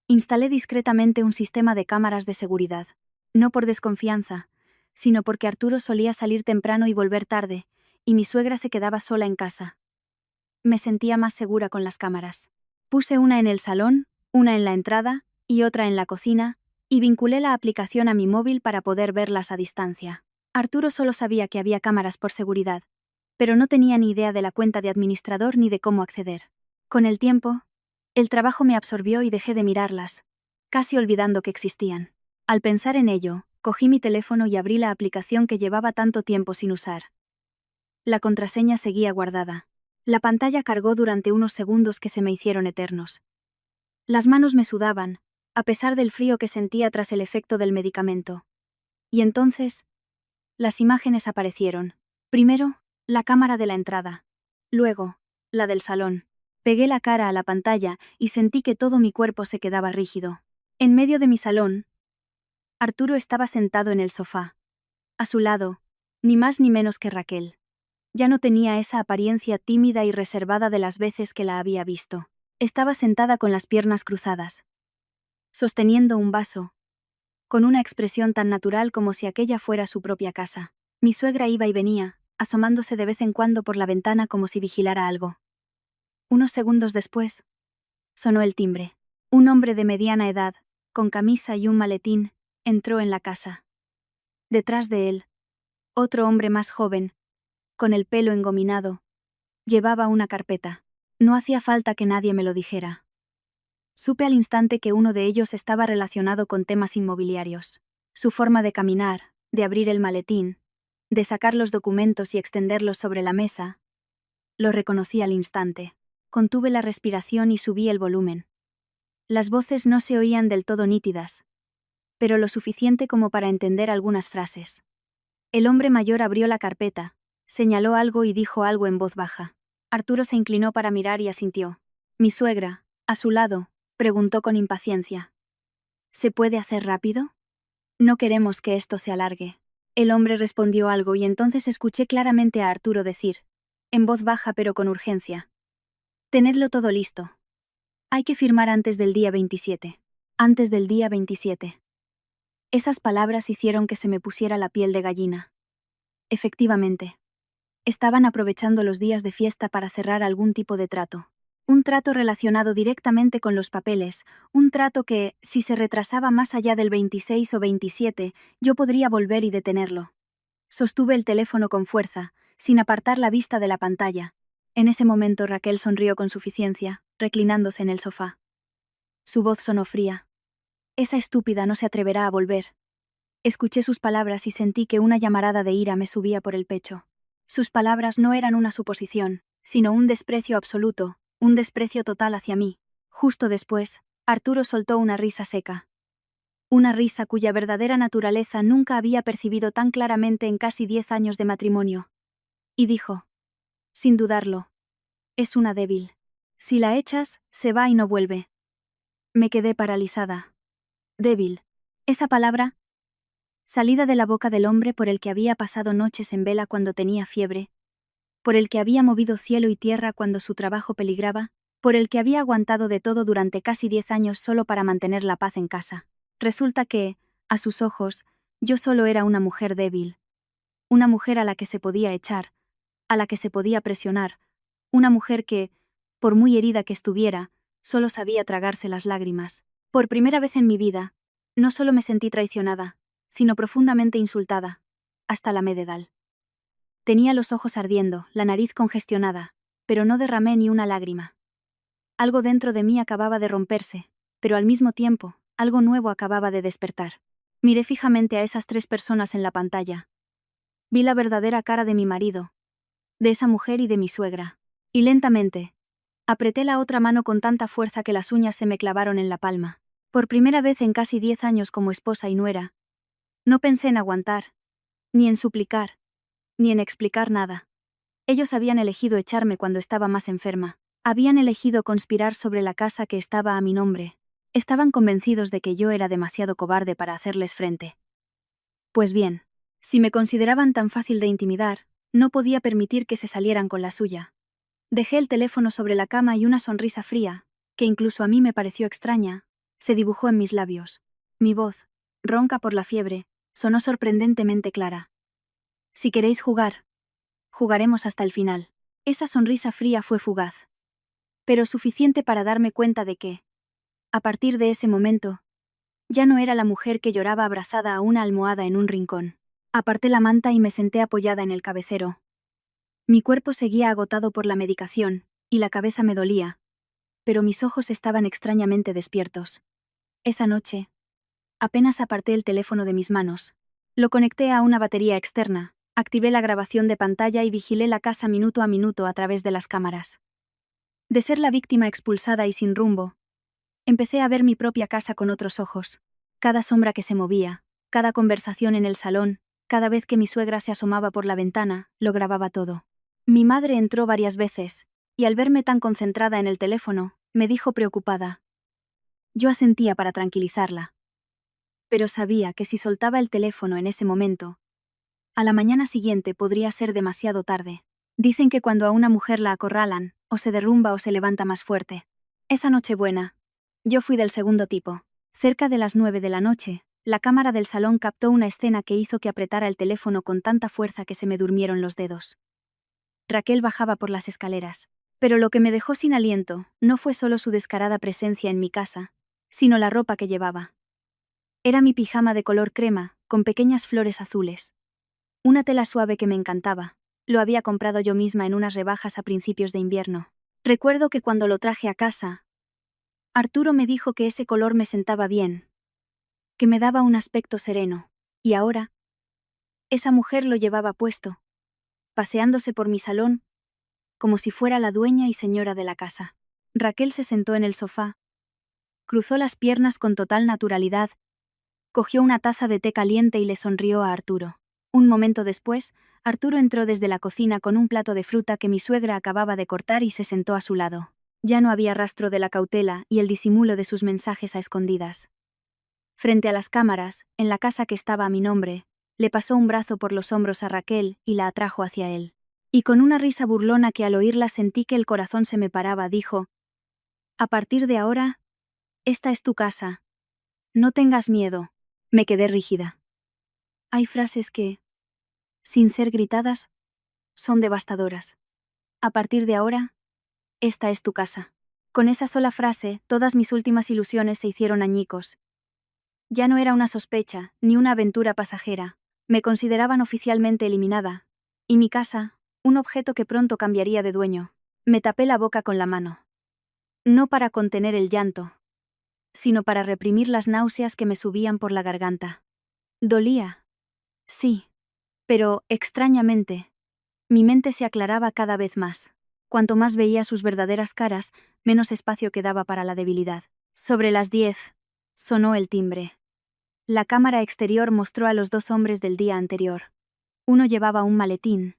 instalé discretamente un sistema de cámaras de seguridad. No por desconfianza, sino porque Arturo solía salir temprano y volver tarde, y mi suegra se quedaba sola en casa. Me sentía más segura con las cámaras. Puse una en el salón, una en la entrada, y otra en la cocina, y vinculé la aplicación a mi móvil para poder verlas a distancia. Arturo solo sabía que había cámaras por seguridad, pero no tenía ni idea de la cuenta de administrador ni de cómo acceder. Con el tiempo, el trabajo me absorbió y dejé de mirarlas, casi olvidando que existían. Al pensar en ello, cogí mi teléfono y abrí la aplicación que llevaba tanto tiempo sin usar. La contraseña seguía guardada. La pantalla cargó durante unos segundos que se me hicieron eternos. Las manos me sudaban, a pesar del frío que sentía tras el efecto del medicamento. Y entonces, las imágenes aparecieron. Primero, la cámara de la entrada. Luego, la del salón. Pegué la cara a la pantalla y sentí que todo mi cuerpo se quedaba rígido. En medio de mi salón, Arturo estaba sentado en el sofá. A su lado, ni más ni menos que Raquel. Ya no tenía esa apariencia tímida y reservada de las veces que la había visto. Estaba sentada con las piernas cruzadas, sosteniendo un vaso, con una expresión tan natural como si aquella fuera su propia casa. Mi suegra iba y venía, asomándose de vez en cuando por la ventana como si vigilara algo. Unos segundos después, sonó el timbre. Un hombre de mediana edad, con camisa y un maletín, entró en la casa. Detrás de él, otro hombre más joven, con el pelo engominado, llevaba una carpeta. No hacía falta que nadie me lo dijera. Supe al instante que uno de ellos estaba relacionado con temas inmobiliarios. Su forma de caminar, de abrir el maletín, de sacar los documentos y extenderlos sobre la mesa, lo reconocí al instante. Contuve la respiración y subí el volumen. Las voces no se oían del todo nítidas, pero lo suficiente como para entender algunas frases. El hombre mayor abrió la carpeta, señaló algo y dijo algo en voz baja. Arturo se inclinó para mirar y asintió. Mi suegra, a su lado, preguntó con impaciencia. ¿Se puede hacer rápido? No queremos que esto se alargue. El hombre respondió algo y entonces escuché claramente a Arturo decir, en voz baja pero con urgencia. Tenedlo todo listo. Hay que firmar antes del día 27. Antes del día 27. Esas palabras hicieron que se me pusiera la piel de gallina. Efectivamente. Estaban aprovechando los días de fiesta para cerrar algún tipo de trato. Un trato relacionado directamente con los papeles, un trato que, si se retrasaba más allá del 26 o 27, yo podría volver y detenerlo. Sostuve el teléfono con fuerza, sin apartar la vista de la pantalla. En ese momento Raquel sonrió con suficiencia, reclinándose en el sofá. Su voz sonó fría. Esa estúpida no se atreverá a volver. Escuché sus palabras y sentí que una llamarada de ira me subía por el pecho. Sus palabras no eran una suposición, sino un desprecio absoluto, un desprecio total hacia mí. Justo después, Arturo soltó una risa seca. Una risa cuya verdadera naturaleza nunca había percibido tan claramente en casi 10 años de matrimonio. Y dijo, sin dudarlo, es una débil. Si la echas, se va y no vuelve. Me quedé paralizada. Débil. Esa palabra, salida de la boca del hombre por el que había pasado noches en vela cuando tenía fiebre, por el que había movido cielo y tierra cuando su trabajo peligraba, por el que había aguantado de todo durante casi 10 años solo para mantener la paz en casa. Resulta que, a sus ojos, yo solo era una mujer débil. Una mujer a la que se podía echar, a la que se podía presionar, una mujer que, por muy herida que estuviera, solo sabía tragarse las lágrimas. Por primera vez en mi vida, no solo me sentí traicionada, sino profundamente insultada, hasta la mededal. Tenía los ojos ardiendo, la nariz congestionada, pero no derramé ni una lágrima. Algo dentro de mí acababa de romperse, pero al mismo tiempo, algo nuevo acababa de despertar. Miré fijamente a esas 3 personas en la pantalla. Vi la verdadera cara de mi marido, de esa mujer y de mi suegra. Y lentamente, apreté la otra mano con tanta fuerza que las uñas se me clavaron en la palma. Por primera vez en casi 10 años como esposa y nuera, no pensé en aguantar, ni en suplicar, ni en explicar nada. Ellos habían elegido echarme cuando estaba más enferma. Habían elegido conspirar sobre la casa que estaba a mi nombre. Estaban convencidos de que yo era demasiado cobarde para hacerles frente. Pues bien, Si me consideraban tan fácil de intimidar, no podía permitir que se salieran con la suya. Dejé el teléfono sobre la cama y una sonrisa fría, que incluso a mí me pareció extraña, se dibujó en mis labios. Mi voz, ronca por la fiebre, sonó sorprendentemente clara. Si queréis jugar, jugaremos hasta el final. Esa sonrisa fría fue fugaz, pero suficiente para darme cuenta de que, a partir de ese momento, ya no era la mujer que lloraba abrazada a una almohada en un rincón. Aparté la manta y me senté apoyada en el cabecero. Mi cuerpo seguía agotado por la medicación, y la cabeza me dolía, pero mis ojos estaban extrañamente despiertos. Esa noche, apenas aparté el teléfono de mis manos. Lo conecté a una batería externa, activé la grabación de pantalla y vigilé la casa minuto a minuto a través de las cámaras. De ser la víctima expulsada y sin rumbo, empecé a ver mi propia casa con otros ojos. Cada sombra que se movía, cada conversación en el salón, cada vez que mi suegra se asomaba por la ventana, lo grababa todo. Mi madre entró varias veces, y al verme tan concentrada en el teléfono, me dijo preocupada. Yo asentía para tranquilizarla. Pero sabía que si soltaba el teléfono en ese momento, a la mañana siguiente podría ser demasiado tarde. Dicen que cuando a una mujer la acorralan, o se derrumba o se levanta más fuerte. Esa Nochebuena, yo fui del segundo tipo. Cerca de las 9 de la noche, la cámara del salón captó una escena que hizo que apretara el teléfono con tanta fuerza que se me durmieron los dedos. Raquel bajaba por las escaleras. Pero lo que me dejó sin aliento no fue solo su descarada presencia en mi casa, sino la ropa que llevaba. Era mi pijama de color crema, con pequeñas flores azules. Una tela suave que me encantaba. Lo había comprado yo misma en unas rebajas a principios de invierno. Recuerdo que cuando lo traje a casa, Arturo me dijo que ese color me sentaba bien, que me daba un aspecto sereno, y ahora, esa mujer lo llevaba puesto, paseándose por mi salón, como si fuera la dueña y señora de la casa. Raquel se sentó en el sofá, cruzó las piernas con total naturalidad, cogió una taza de té caliente y le sonrió a Arturo. Un momento después, Arturo entró desde la cocina con un plato de fruta que mi suegra acababa de cortar y se sentó a su lado. Ya no había rastro de la cautela y el disimulo de sus mensajes a escondidas. Frente a las cámaras, en la casa que estaba a mi nombre, le pasó un brazo por los hombros a Raquel y la atrajo hacia él. Y con una risa burlona que al oírla sentí que el corazón se me paraba, dijo: «A partir de ahora, esta es tu casa. No tengas miedo». Me quedé rígida. Hay frases que, sin ser gritadas, son devastadoras. A partir de ahora, esta es tu casa. Con esa sola frase, todas mis últimas ilusiones se hicieron añicos. Ya no era una sospecha, ni una aventura pasajera. Me consideraban oficialmente eliminada. Y mi casa, un objeto que pronto cambiaría de dueño. Me tapé la boca con la mano. No para contener el llanto, sino para reprimir las náuseas que me subían por la garganta. Dolía. Sí. Pero, extrañamente, mi mente se aclaraba cada vez más. Cuanto más veía sus verdaderas caras, menos espacio quedaba para la debilidad. Sobre las 10, sonó el timbre. La cámara exterior mostró a los dos hombres del día anterior. Uno llevaba un maletín,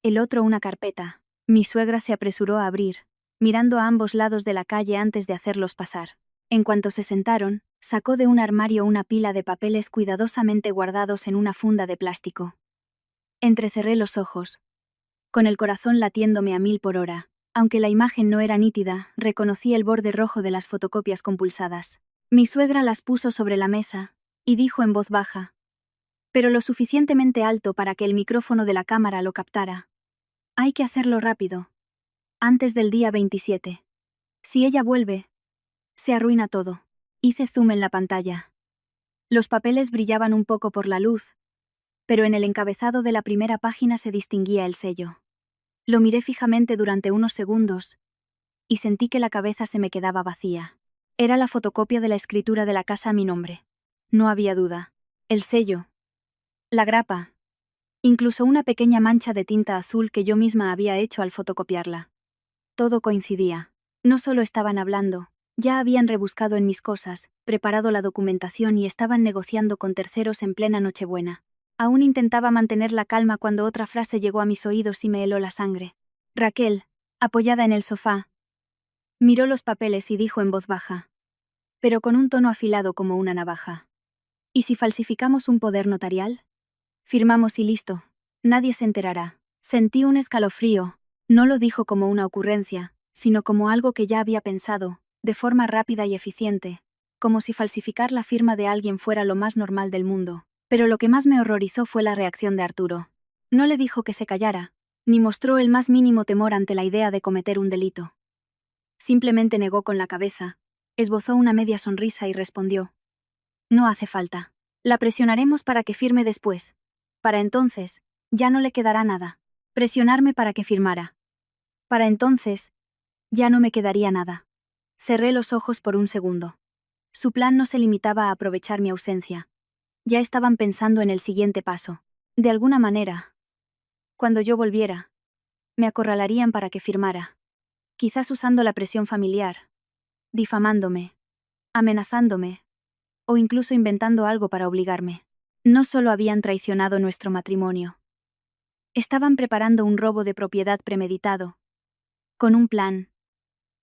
el otro una carpeta. Mi suegra se apresuró a abrir, mirando a ambos lados de la calle antes de hacerlos pasar. En cuanto se sentaron, sacó de un armario una pila de papeles cuidadosamente guardados en una funda de plástico. Entrecerré los ojos, con el corazón latiéndome a 1000 por hora. Aunque la imagen no era nítida, reconocí el borde rojo de las fotocopias compulsadas. Mi suegra las puso sobre la mesa, y dijo en voz baja, pero lo suficientemente alto para que el micrófono de la cámara lo captara: «Hay que hacerlo rápido. Antes del día 27. Si ella vuelve, se arruina todo». Hice zoom en la pantalla. Los papeles brillaban un poco por la luz, pero en el encabezado de la primera página se distinguía el sello. Lo miré fijamente durante unos segundos, y sentí que la cabeza se me quedaba vacía. Era la fotocopia de la escritura de la casa a mi nombre. No había duda. El sello, la grapa, incluso una pequeña mancha de tinta azul que yo misma había hecho al fotocopiarla. Todo coincidía. No solo estaban hablando, ya habían rebuscado en mis cosas, preparado la documentación y estaban negociando con terceros en plena Nochebuena. Aún intentaba mantener la calma cuando otra frase llegó a mis oídos y me heló la sangre. Raquel, apoyada en el sofá, miró los papeles y dijo en voz baja, pero con un tono afilado como una navaja: «¿Y si falsificamos un poder notarial? Firmamos y listo. Nadie se enterará. Sentí un escalofrío. No lo dijo como una ocurrencia, sino como algo que ya había pensado, de forma rápida y eficiente, como si falsificar la firma de alguien fuera lo más normal del mundo. Pero lo que más me horrorizó fue la reacción de Arturo. No le dijo que se callara, ni mostró el más mínimo temor ante la idea de cometer un delito. Simplemente negó con la cabeza, esbozó una media sonrisa y respondió: No hace falta. La presionaremos para que firme después. Para entonces, ya no le quedará nada. Presionarme para que firmara. Para entonces, ya no me quedaría nada. Cerré los ojos por un segundo. Su plan no se limitaba a aprovechar mi ausencia. Ya estaban pensando en el siguiente paso. De alguna manera, cuando yo volviera, me acorralarían para que firmara. Quizás usando la presión familiar, difamándome, amenazándome, o incluso inventando algo para obligarme. No solo habían traicionado nuestro matrimonio. Estaban preparando un robo de propiedad premeditado, con un plan,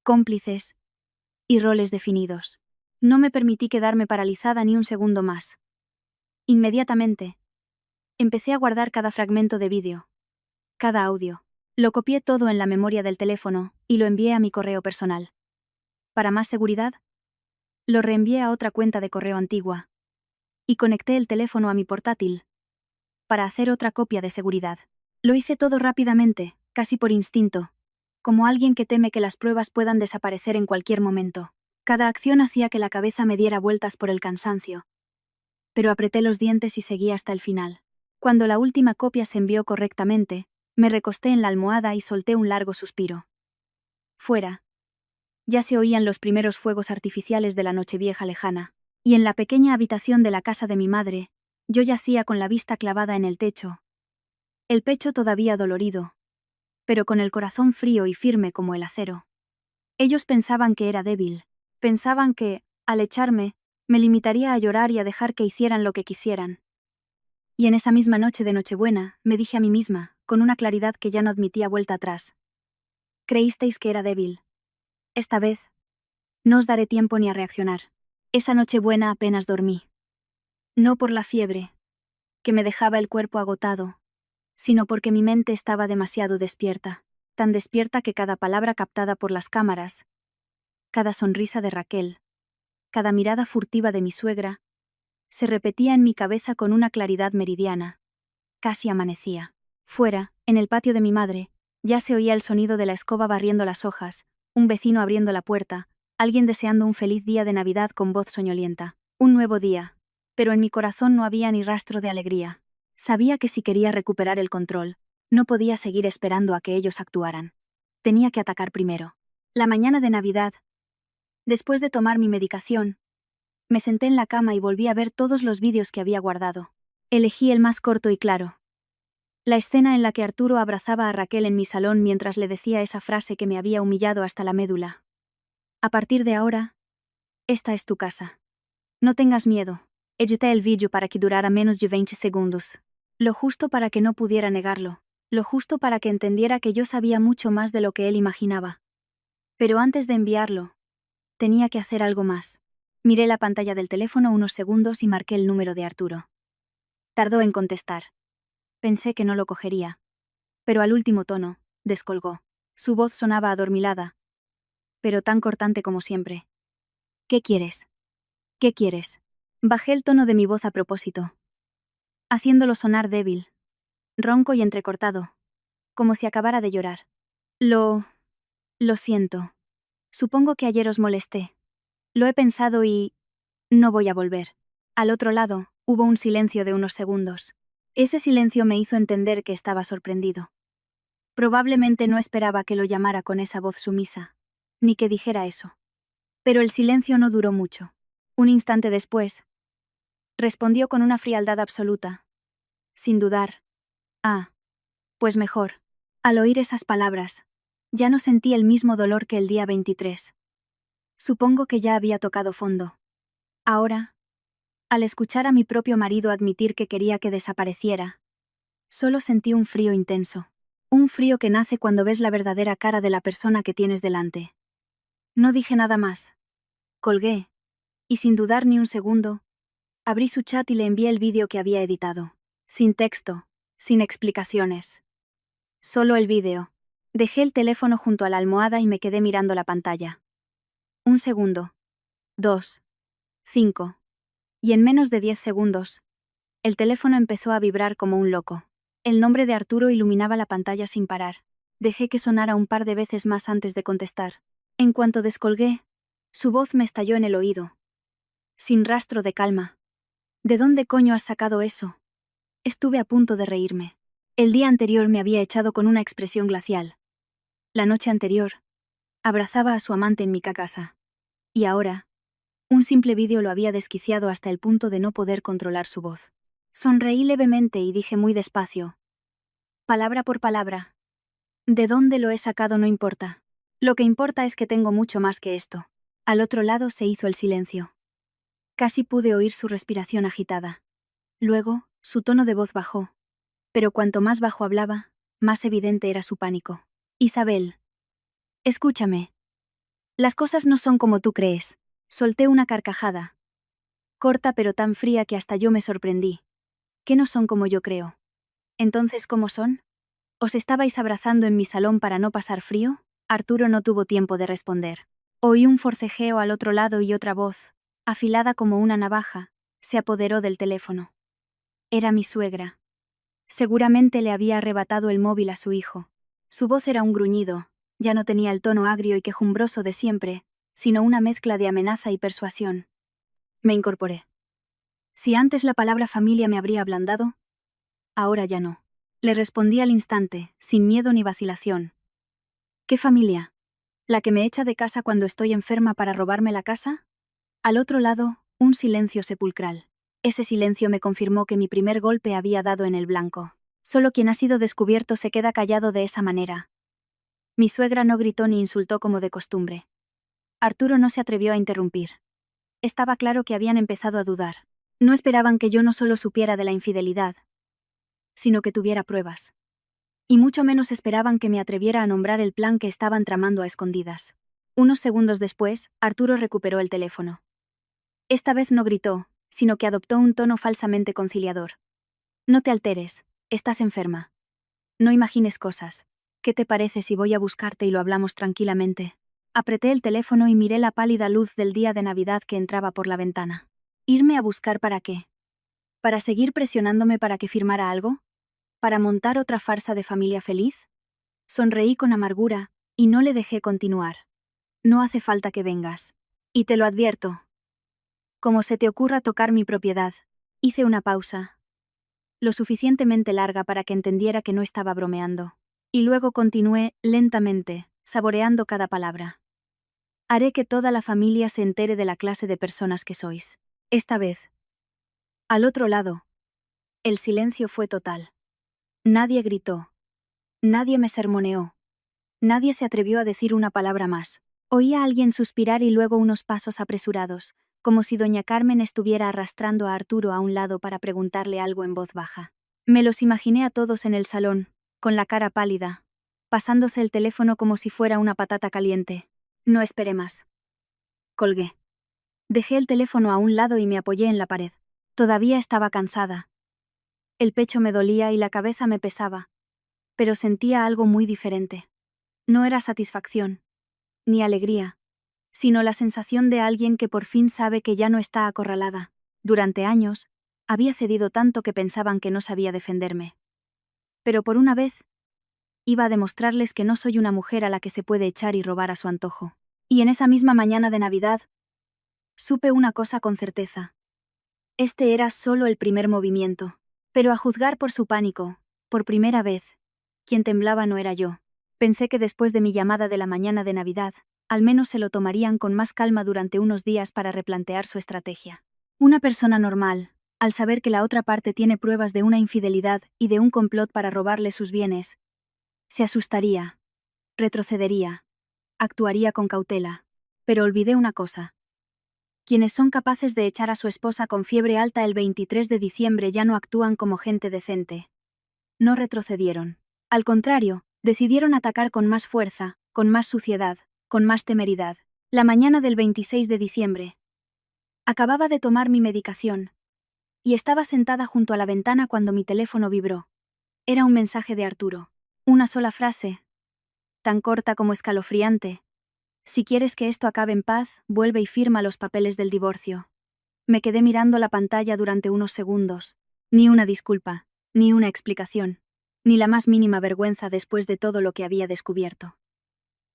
cómplices y roles definidos. No me permití quedarme paralizada ni un segundo más. Inmediatamente, empecé a guardar cada fragmento de vídeo, cada audio. Lo copié todo en la memoria del teléfono y lo envié a mi correo personal. Para más seguridad, lo reenvié a otra cuenta de correo antigua y conecté el teléfono a mi portátil para hacer otra copia de seguridad. Lo hice todo rápidamente, casi por instinto, como alguien que teme que las pruebas puedan desaparecer en cualquier momento. Cada acción hacía que la cabeza me diera vueltas por el cansancio. Pero apreté los dientes y seguí hasta el final. Cuando la última copia se envió correctamente, me recosté en la almohada y solté un largo suspiro. Fuera, ya se oían los primeros fuegos artificiales de la Nochevieja lejana, y en la pequeña habitación de la casa de mi madre, yo yacía con la vista clavada en el techo, el pecho todavía dolorido, pero con el corazón frío y firme como el acero. Ellos pensaban que era débil, pensaban que, al echarme, me limitaría a llorar y a dejar que hicieran lo que quisieran. Y en esa misma noche de Nochebuena, me dije a mí misma, con una claridad que ya no admitía vuelta atrás: creísteis que era débil. Esta vez, no os daré tiempo ni a reaccionar. Esa Nochebuena apenas dormí. No por la fiebre, que me dejaba el cuerpo agotado, sino porque mi mente estaba demasiado despierta, tan despierta que cada palabra captada por las cámaras, cada sonrisa de Raquel, cada mirada furtiva de mi suegra, se repetía en mi cabeza con una claridad meridiana. Casi amanecía. Fuera, en el patio de mi madre, ya se oía el sonido de la escoba barriendo las hojas, un vecino abriendo la puerta, alguien deseando un feliz día de Navidad con voz soñolienta. Un nuevo día. Pero en mi corazón no había ni rastro de alegría. Sabía que si quería recuperar el control, no podía seguir esperando a que ellos actuaran. Tenía que atacar primero. La mañana de Navidad, después de tomar mi medicación, me senté en la cama y volví a ver todos los vídeos que había guardado. Elegí el más corto y claro. La escena en la que Arturo abrazaba a Raquel en mi salón mientras le decía esa frase que me había humillado hasta la médula. A partir de ahora, esta es tu casa. No tengas miedo. Edité el vídeo para que durara menos de 20 segundos. Lo justo para que no pudiera negarlo. Lo justo para que entendiera que yo sabía mucho más de lo que él imaginaba. Pero antes de enviarlo, tenía que hacer algo más. Miré la pantalla del teléfono unos segundos y marqué el número de Arturo. Tardó en contestar. Pensé que no lo cogería. Pero al último tono, descolgó. Su voz sonaba adormilada, pero tan cortante como siempre. ¿Qué quieres? ¿Qué quieres? Bajé el tono de mi voz a propósito, haciéndolo sonar débil, ronco y entrecortado, como si acabara de llorar. Lo siento. Supongo que ayer os molesté. Lo he pensado y no voy a volver. Al otro lado, hubo un silencio de unos segundos. Ese silencio me hizo entender que estaba sorprendido. Probablemente no esperaba que lo llamara con esa voz sumisa, ni que dijera eso. Pero el silencio no duró mucho. Un instante después, respondió con una frialdad absoluta, sin dudar. Ah, pues mejor. Al oír esas palabras, ya no sentí el mismo dolor que el día 23. Supongo que ya había tocado fondo. Ahora, al escuchar a mi propio marido admitir que quería que desapareciera, solo sentí un frío intenso. Un frío que nace cuando ves la verdadera cara de la persona que tienes delante. No dije nada más. Colgué, y sin dudar ni un segundo, abrí su chat y le envié el vídeo que había editado. Sin texto, sin explicaciones. Solo el vídeo. Dejé el teléfono junto a la almohada y me quedé mirando la pantalla. 1 segundo. 2. 5. Y en menos de 10 segundos, el teléfono empezó a vibrar como un loco. El nombre de Arturo iluminaba la pantalla sin parar. Dejé que sonara un par de veces más antes de contestar. En cuanto descolgué, su voz me estalló en el oído. Sin rastro de calma. ¿De dónde coño has sacado eso? Estuve a punto de reírme. El día anterior me había echado con una expresión glacial. La noche anterior, abrazaba a su amante en mi casa. Y ahora, un simple vídeo lo había desquiciado hasta el punto de no poder controlar su voz. Sonreí levemente y dije muy despacio. Palabra por palabra. ¿De dónde lo he sacado no importa? Lo que importa es que tengo mucho más que esto. Al otro lado se hizo el silencio. Casi pude oír su respiración agitada. Luego, su tono de voz bajó. Pero cuanto más bajo hablaba, más evidente era su pánico. Isabel. Escúchame. Las cosas no son como tú crees. Solté una carcajada. Corta pero tan fría que hasta yo me sorprendí. ¿Qué no son como yo creo? Entonces, ¿cómo son? ¿Os estabais abrazando en mi salón para no pasar frío? Arturo no tuvo tiempo de responder. Oí un forcejeo al otro lado y otra voz, afilada como una navaja, se apoderó del teléfono. Era mi suegra. Seguramente le había arrebatado el móvil a su hijo. Su voz era un gruñido, ya no tenía el tono agrio y quejumbroso de siempre, sino una mezcla de amenaza y persuasión. Me incorporé. Si antes la palabra familia me habría ablandado, ahora ya no. Le respondí al instante, sin miedo ni vacilación. ¿Qué familia? ¿La que me echa de casa cuando estoy enferma para robarme la casa? Al otro lado, un silencio sepulcral. Ese silencio me confirmó que mi primer golpe había dado en el blanco. Solo quien ha sido descubierto se queda callado de esa manera. Mi suegra no gritó ni insultó como de costumbre. Arturo no se atrevió a interrumpir. Estaba claro que habían empezado a dudar. No esperaban que yo no solo supiera de la infidelidad, sino que tuviera pruebas. Y mucho menos esperaban que me atreviera a nombrar el plan que estaban tramando a escondidas. Unos segundos después, Arturo recuperó el teléfono. Esta vez no gritó, sino que adoptó un tono falsamente conciliador. No te alteres, estás enferma. No imagines cosas. ¿Qué te parece si voy a buscarte y lo hablamos tranquilamente? Apreté el teléfono y miré la pálida luz del día de Navidad que entraba por la ventana. ¿Irme a buscar para qué? ¿Para seguir presionándome para que firmara algo? ¿Para montar otra farsa de familia feliz? Sonreí con amargura, y no le dejé continuar. No hace falta que vengas. Y te lo advierto. Como se te ocurra tocar mi propiedad. Hice una pausa. Lo suficientemente larga para que entendiera que no estaba bromeando. Y luego continué, lentamente, saboreando cada palabra. Haré que toda la familia se entere de la clase de personas que sois. Esta vez. Al otro lado. El silencio fue total. Nadie gritó. Nadie me sermoneó. Nadie se atrevió a decir una palabra más. Oí a alguien suspirar y luego unos pasos apresurados, como si doña Carmen estuviera arrastrando a Arturo a un lado para preguntarle algo en voz baja. Me los imaginé a todos en el salón, con la cara pálida, pasándose el teléfono como si fuera una patata caliente. No esperé más. Colgué. Dejé el teléfono a un lado y me apoyé en la pared. Todavía estaba cansada. El pecho me dolía y la cabeza me pesaba. Pero sentía algo muy diferente. No era satisfacción, ni alegría, sino la sensación de alguien que por fin sabe que ya no está acorralada. Durante años, había cedido tanto que pensaban que no sabía defenderme. Pero por una vez, iba a demostrarles que no soy una mujer a la que se puede echar y robar a su antojo. Y en esa misma mañana de Navidad, supe una cosa con certeza. Este era solo el primer movimiento. Pero a juzgar por su pánico, por primera vez, quien temblaba no era yo. Pensé que después de mi llamada de la mañana de Navidad, al menos se lo tomarían con más calma durante unos días para replantear su estrategia. Una persona normal, al saber que la otra parte tiene pruebas de una infidelidad y de un complot para robarle sus bienes, se asustaría, retrocedería, actuaría con cautela. Pero olvidé una cosa. Quienes son capaces de echar a su esposa con fiebre alta el 23 de diciembre ya no actúan como gente decente. No retrocedieron. Al contrario, decidieron atacar con más fuerza, con más suciedad, con más temeridad. La mañana del 26 de diciembre. Acababa de tomar mi medicación. y estaba sentada junto a la ventana cuando mi teléfono vibró. Era un mensaje de Arturo. Una sola frase, tan corta como escalofriante. Si quieres que esto acabe en paz, vuelve y firma los papeles del divorcio. Me quedé mirando la pantalla durante unos segundos. Ni una disculpa, ni una explicación, ni la más mínima vergüenza después de todo lo que había descubierto.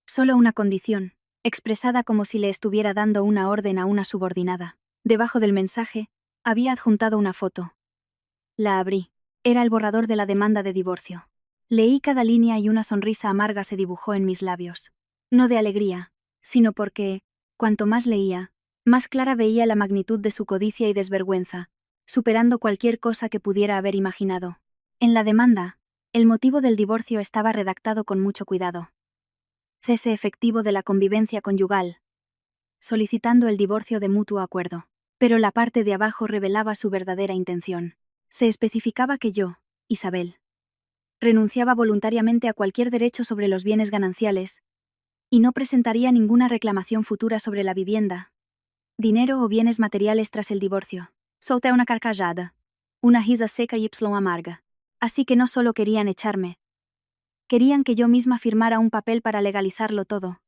Solo una condición, expresada como si le estuviera dando una orden a una subordinada. Debajo del mensaje, había adjuntado una foto. La abrí. Era el borrador de la demanda de divorcio. Leí cada línea y una sonrisa amarga se dibujó en mis labios. No de alegría, sino porque, cuanto más leía, más clara veía la magnitud de su codicia y desvergüenza, superando cualquier cosa que pudiera haber imaginado. En la demanda, el motivo del divorcio estaba redactado con mucho cuidado. Cese efectivo de la convivencia conyugal, solicitando el divorcio de mutuo acuerdo. Pero la parte de abajo revelaba su verdadera intención. Se especificaba que yo, Isabel, renunciaba voluntariamente a cualquier derecho sobre los bienes gananciales y no presentaría ninguna reclamación futura sobre la vivienda, dinero o bienes materiales tras el divorcio. Solté una carcajada, una risa seca y amarga. Así que no solo querían echarme, querían que yo misma firmara un papel para legalizarlo todo,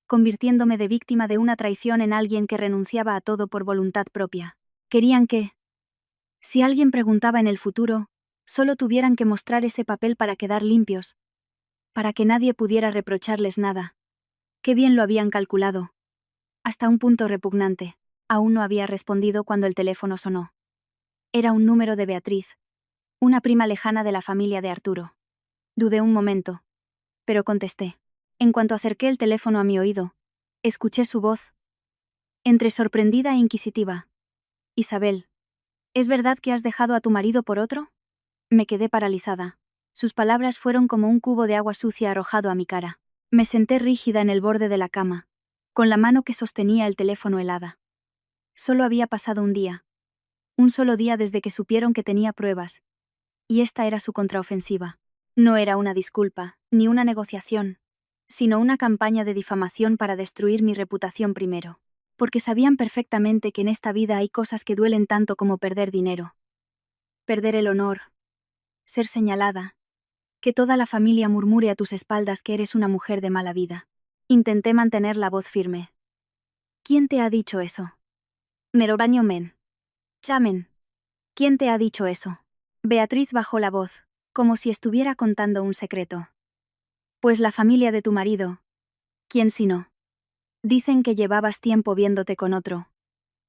convirtiéndome de víctima de una traición en alguien que renunciaba a todo por voluntad propia. Querían que, si alguien preguntaba en el futuro, solo tuvieran que mostrar ese papel para quedar limpios, para que nadie pudiera reprocharles nada. Qué bien lo habían calculado. Hasta un punto repugnante. Aún no había respondido cuando el teléfono sonó. Era un número de Beatriz, una prima lejana de la familia de Arturo. Dudé un momento, pero contesté. En cuanto acerqué el teléfono a mi oído, escuché su voz, entre sorprendida e inquisitiva. Isabel, ¿es verdad que has dejado a tu marido por otro? Me quedé paralizada. Sus palabras fueron como un cubo de agua sucia arrojado a mi cara. Me senté rígida en el borde de la cama, con la mano que sostenía el teléfono helada. Solo había pasado un día. Un solo día desde que supieron que tenía pruebas. Y esta era su contraofensiva. No era una disculpa, ni una negociación, sino una campaña de difamación para destruir mi reputación primero. Porque sabían perfectamente que en esta vida hay cosas que duelen tanto como perder dinero. Perder el honor. Ser señalada. Que toda la familia murmure a tus espaldas que eres una mujer de mala vida. Intenté mantener la voz firme. ¿Quién te ha dicho eso? Merobaño men. Chamen. ¿Quién te ha dicho eso? Beatriz bajó la voz, como si estuviera contando un secreto. Pues la familia de tu marido. ¿Quién si no? Dicen que llevabas tiempo viéndote con otro.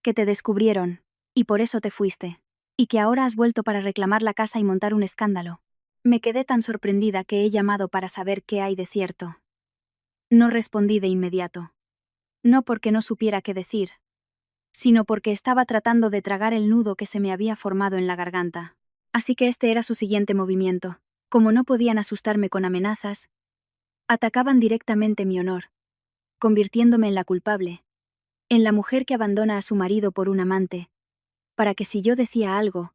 Que te descubrieron, y por eso te fuiste. Y que ahora has vuelto para reclamar la casa y montar un escándalo. Me quedé tan sorprendida que he llamado para saber qué hay de cierto. No respondí de inmediato. No porque no supiera qué decir, sino porque estaba tratando de tragar el nudo que se me había formado en la garganta. Así que este era su siguiente movimiento. Como no podían asustarme con amenazas, atacaban directamente mi honor, convirtiéndome en la culpable, en la mujer que abandona a su marido por un amante, para que si yo decía algo,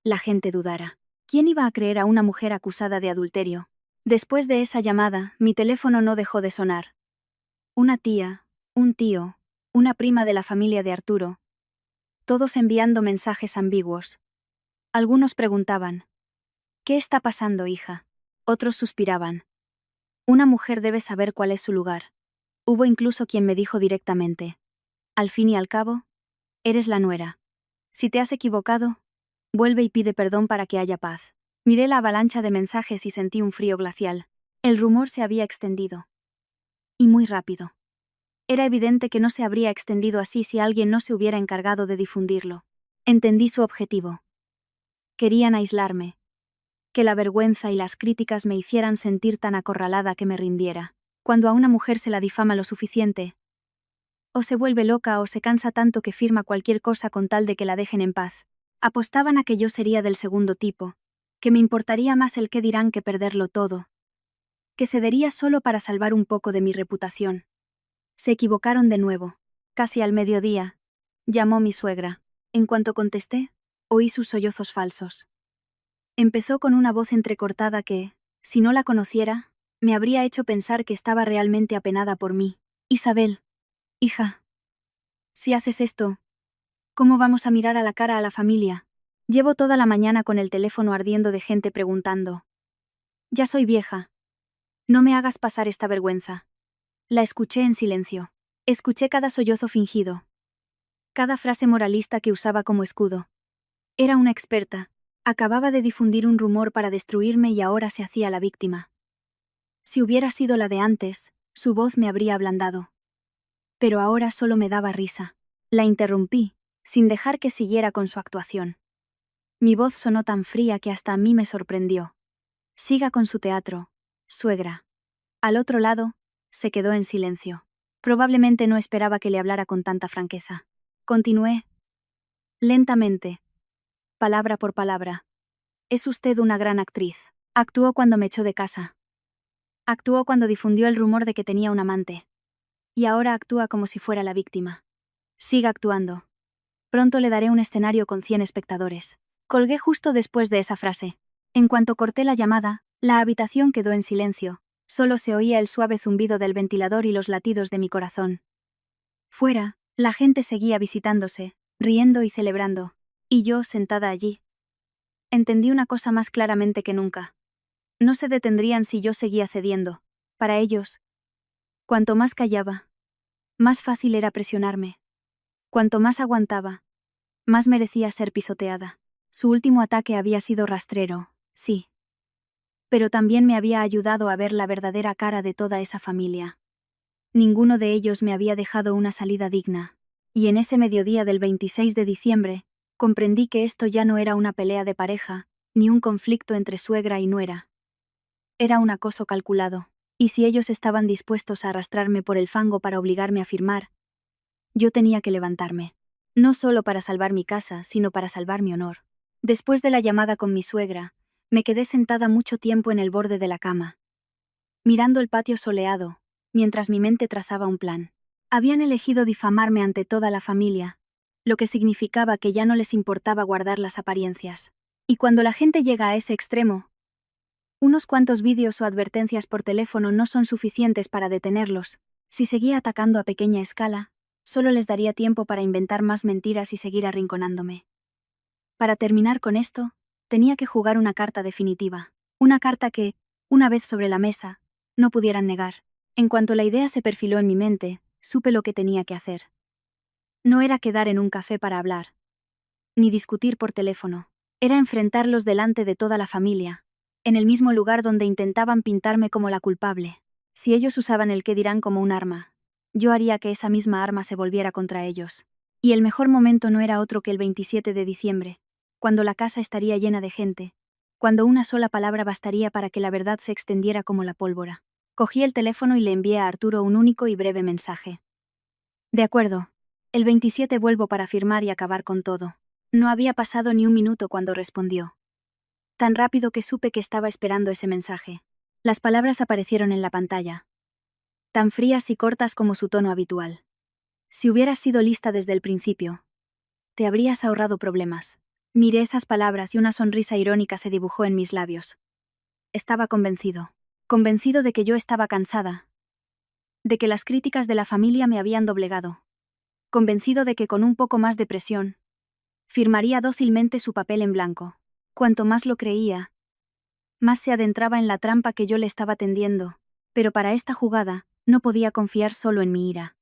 la gente dudara. ¿Quién iba a creer a una mujer acusada de adulterio? Después de esa llamada, mi teléfono no dejó de sonar. Una tía, un tío, una prima de la familia de Arturo, todos enviando mensajes ambiguos. Algunos preguntaban, ¿qué está pasando, hija? Otros suspiraban. Una mujer debe saber cuál es su lugar. Hubo incluso quien me dijo directamente, al fin y al cabo, eres la nuera. Si te has equivocado, vuelve y pide perdón para que haya paz. Miré la avalancha de mensajes y sentí un frío glacial. El rumor se había extendido. Y muy rápido. Era evidente que no se habría extendido así si alguien no se hubiera encargado de difundirlo. Entendí su objetivo. Querían aislarme. Que la vergüenza y las críticas me hicieran sentir tan acorralada que me rindiera. Cuando a una mujer se la difama lo suficiente, o se vuelve loca o se cansa tanto que firma cualquier cosa con tal de que la dejen en paz. Apostaban a que yo sería del segundo tipo, que me importaría más el qué dirán que perderlo todo, que cedería solo para salvar un poco de mi reputación. Se equivocaron de nuevo. Casi al mediodía, llamó mi suegra. En cuanto contesté, oí sus sollozos falsos. Empezó con una voz entrecortada que, si no la conociera, me habría hecho pensar que estaba realmente apenada por mí. Isabel, hija, si haces esto, ¿cómo vamos a mirar a la cara a la familia? Llevo toda la mañana con el teléfono ardiendo de gente preguntando. Ya soy vieja. No me hagas pasar esta vergüenza. La escuché en silencio. Escuché cada sollozo fingido. Cada frase moralista que usaba como escudo. Era una experta. Acababa de difundir un rumor para destruirme y ahora se hacía la víctima. Si hubiera sido la de antes, su voz me habría ablandado. Pero ahora solo me daba risa. La interrumpí, sin dejar que siguiera con su actuación. Mi voz sonó tan fría que hasta a mí me sorprendió. Siga con su teatro, suegra. Al otro lado, se quedó en silencio. Probablemente no esperaba que le hablara con tanta franqueza. Continué. Lentamente. Palabra por palabra. Es usted una gran actriz. Actuó cuando me echó de casa. Actuó cuando difundió el rumor de que tenía un amante. Y ahora actúa como si fuera la víctima. Siga actuando. Pronto le daré un escenario con 100 espectadores. Colgué justo después de esa frase. En cuanto corté la llamada, la habitación quedó en silencio. Solo se oía el suave zumbido del ventilador y los latidos de mi corazón. Fuera, la gente seguía visitándose, riendo y celebrando. Y yo, sentada allí. Entendí una cosa más claramente que nunca. No se detendrían si yo seguía cediendo. Para ellos, cuanto más callaba, más fácil era presionarme. Cuanto más aguantaba, más merecía ser pisoteada. Su último ataque había sido rastrero, sí. Pero también me había ayudado a ver la verdadera cara de toda esa familia. Ninguno de ellos me había dejado una salida digna. Y en ese mediodía del 26 de diciembre, comprendí que esto ya no era una pelea de pareja, ni un conflicto entre suegra y nuera. Era un acoso calculado, y si ellos estaban dispuestos a arrastrarme por el fango para obligarme a firmar, yo tenía que levantarme. No solo para salvar mi casa, sino para salvar mi honor. Después de la llamada con mi suegra, me quedé sentada mucho tiempo en el borde de la cama, mirando el patio soleado, mientras mi mente trazaba un plan. Habían elegido difamarme ante toda la familia, lo que significaba que ya no les importaba guardar las apariencias. Y cuando la gente llega a ese extremo, unos cuantos vídeos o advertencias por teléfono no son suficientes para detenerlos. Si seguía atacando a pequeña escala, solo les daría tiempo para inventar más mentiras y seguir arrinconándome. Para terminar con esto, tenía que jugar una carta definitiva. Una carta que, una vez sobre la mesa, no pudieran negar. En cuanto la idea se perfiló en mi mente, supe lo que tenía que hacer. No era quedar en un café para hablar, ni discutir por teléfono. Era enfrentarlos delante de toda la familia, en el mismo lugar donde intentaban pintarme como la culpable. Si ellos usaban el qué dirán como un arma, yo haría que esa misma arma se volviera contra ellos. Y el mejor momento no era otro que el 27 de diciembre, cuando la casa estaría llena de gente, cuando una sola palabra bastaría para que la verdad se extendiera como la pólvora. Cogí el teléfono y le envié a Arturo un único y breve mensaje. De acuerdo. El 27 vuelvo para firmar y acabar con todo. No había pasado ni un minuto cuando respondió. Tan rápido que supe que estaba esperando ese mensaje. Las palabras aparecieron en la pantalla. Tan frías y cortas como su tono habitual. Si hubieras sido lista desde el principio, te habrías ahorrado problemas. Miré esas palabras y una sonrisa irónica se dibujó en mis labios. Estaba convencido. Convencido de que yo estaba cansada. De que las críticas de la familia me habían doblegado. Convencido de que con un poco más de presión, firmaría dócilmente su papel en blanco. Cuanto más lo creía, más se adentraba en la trampa que yo le estaba tendiendo, pero para esta jugada, no podía confiar solo en mi ira.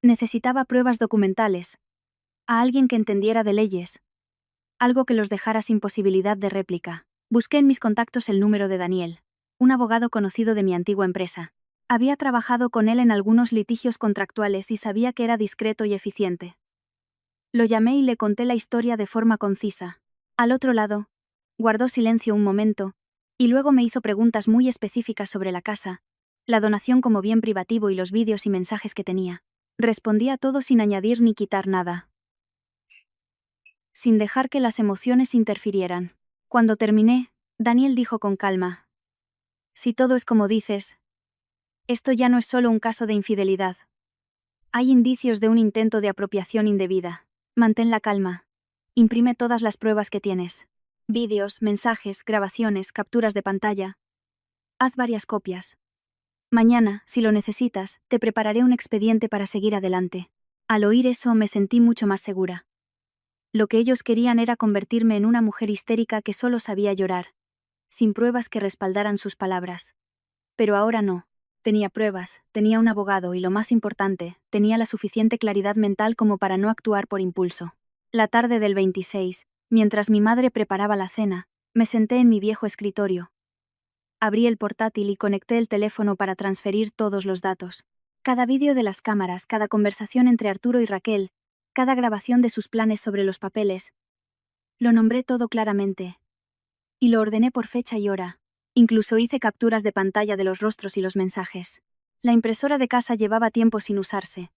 Necesitaba pruebas documentales, a alguien que entendiera de leyes, algo que los dejara sin posibilidad de réplica. Busqué en mis contactos el número de Daniel, un abogado conocido de mi antigua empresa. Había trabajado con él en algunos litigios contractuales y sabía que era discreto y eficiente. Lo llamé y le conté la historia de forma concisa. Al otro lado, guardó silencio un momento, y luego me hizo preguntas muy específicas sobre la casa, la donación como bien privativo y los vídeos y mensajes que tenía. Respondí a todo sin añadir ni quitar nada, sin dejar que las emociones interfirieran. Cuando terminé, Daniel dijo con calma: si todo es como dices, esto ya no es solo un caso de infidelidad. Hay indicios de un intento de apropiación indebida. Mantén la calma. Imprime todas las pruebas que tienes. Vídeos, mensajes, grabaciones, capturas de pantalla. Haz varias copias. Mañana, si lo necesitas, te prepararé un expediente para seguir adelante. Al oír eso me sentí mucho más segura. Lo que ellos querían era convertirme en una mujer histérica que solo sabía llorar, sin pruebas que respaldaran sus palabras. Pero ahora no. Tenía pruebas, tenía un abogado y lo más importante, tenía la suficiente claridad mental como para no actuar por impulso. La tarde del 26, mientras mi madre preparaba la cena, me senté en mi viejo escritorio. Abrí el portátil y conecté el teléfono para transferir todos los datos. Cada vídeo de las cámaras, cada conversación entre Arturo y Raquel, cada grabación de sus planes sobre los papeles. Lo nombré todo claramente. Y lo ordené por fecha y hora. Incluso hice capturas de pantalla de los rostros y los mensajes. La impresora de casa llevaba tiempo sin usarse.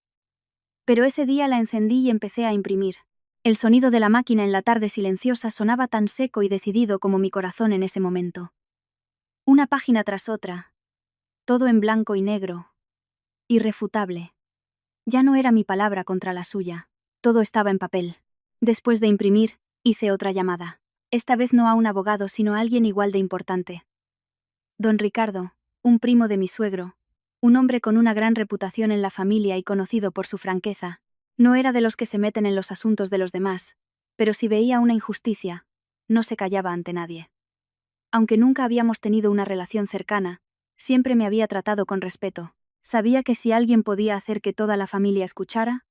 Pero ese día la encendí y empecé a imprimir. El sonido de la máquina en la tarde silenciosa sonaba tan seco y decidido como mi corazón en ese momento. Una página tras otra. Todo en blanco y negro. Irrefutable. Ya no era mi palabra contra la suya. Todo estaba en papel. Después de imprimir, hice otra llamada. Esta vez no a un abogado, sino a alguien igual de importante. Don Ricardo, un primo de mi suegro, un hombre con una gran reputación en la familia y conocido por su franqueza, no era de los que se meten en los asuntos de los demás, pero si veía una injusticia, no se callaba ante nadie. Aunque nunca habíamos tenido una relación cercana, siempre me había tratado con respeto. Sabía que si alguien podía hacer que toda la familia escuchara,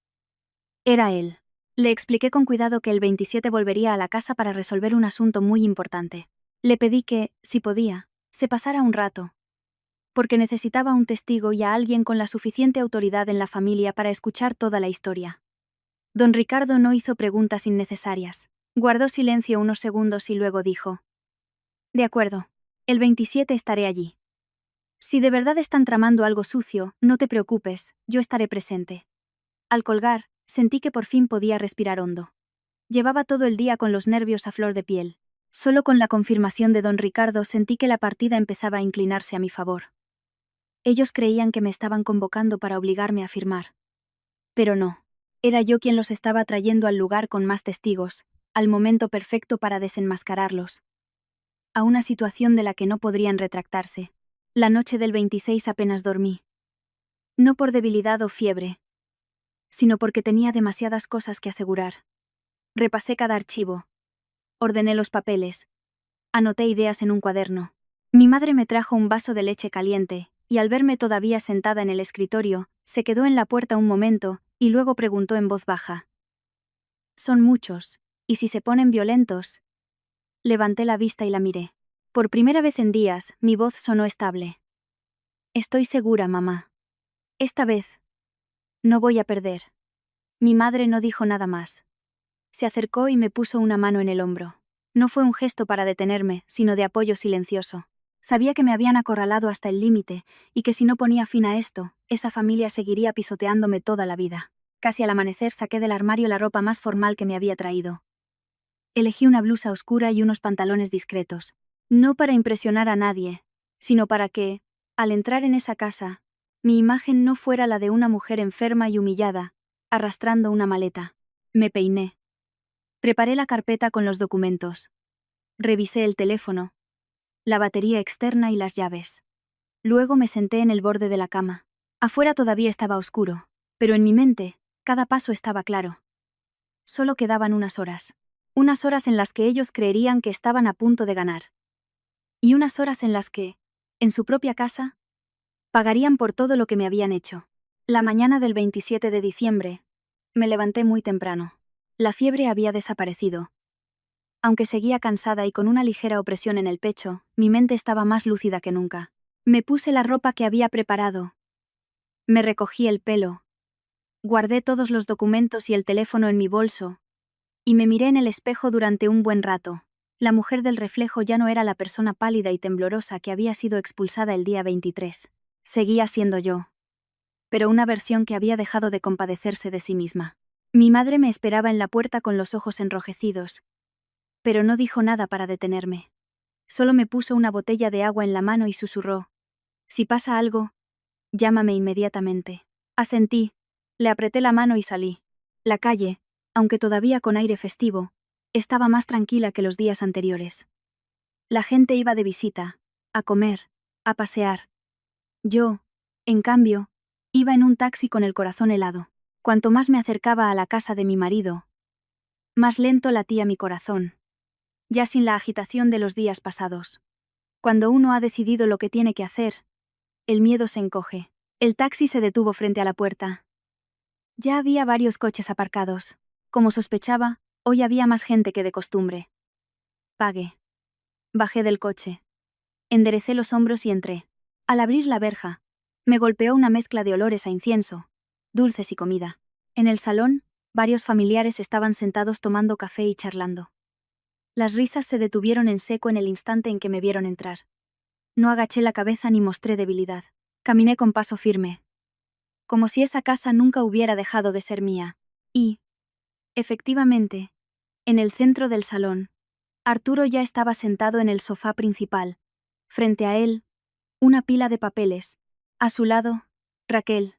era él. Le expliqué con cuidado que el 27 volvería a la casa para resolver un asunto muy importante. Le pedí que, si podía, se pasara un rato, porque necesitaba un testigo y a alguien con la suficiente autoridad en la familia para escuchar toda la historia. Don Ricardo no hizo preguntas innecesarias. Guardó silencio unos segundos y luego dijo: «De acuerdo. El 27 estaré allí. Si de verdad están tramando algo sucio, no te preocupes, yo estaré presente». Al colgar, sentí que por fin podía respirar hondo. Llevaba todo el día con los nervios a flor de piel. Solo con la confirmación de don Ricardo sentí que la partida empezaba a inclinarse a mi favor. Ellos creían que me estaban convocando para obligarme a firmar. Pero no. Era yo quien los estaba trayendo al lugar con más testigos, al momento perfecto para desenmascararlos. A una situación de la que no podrían retractarse. La noche del 26 apenas dormí. No por debilidad o fiebre, sino porque tenía demasiadas cosas que asegurar. Repasé cada archivo. Ordené los papeles. Anoté ideas en un cuaderno. Mi madre me trajo un vaso de leche caliente, y al verme todavía sentada en el escritorio, se quedó en la puerta un momento, y luego preguntó en voz baja: «Son muchos, ¿y si se ponen violentos?». Levanté la vista y la miré. Por primera vez en días, mi voz sonó estable. «Estoy segura, mamá. Esta vez, no voy a perder». Mi madre no dijo nada más. Se acercó y me puso una mano en el hombro. No fue un gesto para detenerme, sino de apoyo silencioso. Sabía que me habían acorralado hasta el límite, y que si no ponía fin a esto, esa familia seguiría pisoteándome toda la vida. Casi al amanecer saqué del armario la ropa más formal que me había traído. Elegí una blusa oscura y unos pantalones discretos. No para impresionar a nadie, sino para que, al entrar en esa casa, mi imagen no fuera la de una mujer enferma y humillada, arrastrando una maleta. Me peiné. Preparé la carpeta con los documentos. Revisé el teléfono, la batería externa y las llaves. Luego me senté en el borde de la cama. Afuera todavía estaba oscuro, pero en mi mente, cada paso estaba claro. Solo quedaban unas horas. Unas horas en las que ellos creerían que estaban a punto de ganar. Y unas horas en las que, en su propia casa, pagarían por todo lo que me habían hecho. La mañana del 27 de diciembre, me levanté muy temprano. La fiebre había desaparecido. Aunque seguía cansada y con una ligera opresión en el pecho, mi mente estaba más lúcida que nunca. Me puse la ropa que había preparado. Me recogí el pelo. Guardé todos los documentos y el teléfono en mi bolso. Y me miré en el espejo durante un buen rato. La mujer del reflejo ya no era la persona pálida y temblorosa que había sido expulsada el día 23. Seguía siendo yo. Pero una versión que había dejado de compadecerse de sí misma. Mi madre me esperaba en la puerta con los ojos enrojecidos, pero no dijo nada para detenerme. Solo me puso una botella de agua en la mano y susurró: «Si pasa algo, llámame inmediatamente». Asentí, le apreté la mano y salí. La calle, aunque todavía con aire festivo, estaba más tranquila que los días anteriores. La gente iba de visita, a comer, a pasear. Yo, en cambio, iba en un taxi con el corazón helado. Cuanto más me acercaba a la casa de mi marido, Más lento latía mi corazón, ya sin la agitación de los días pasados. Cuando uno ha decidido lo que tiene que hacer, el miedo se encoge. El taxi se detuvo frente a la puerta. Ya había varios coches aparcados. Como sospechaba, hoy había más gente que de costumbre. Pagué. Bajé del coche. Enderecé los hombros y entré. Al abrir la verja, me golpeó una mezcla de olores a incienso, dulces y comida. En el salón, varios familiares estaban sentados tomando café y charlando. Las risas se detuvieron en seco en el instante en que me vieron entrar. No agaché la cabeza ni mostré debilidad. Caminé con paso firme, como si esa casa nunca hubiera dejado de ser mía. Y, efectivamente, en el centro del salón, Arturo ya estaba sentado en el sofá principal. Frente a él, una pila de papeles. A su lado, Raquel,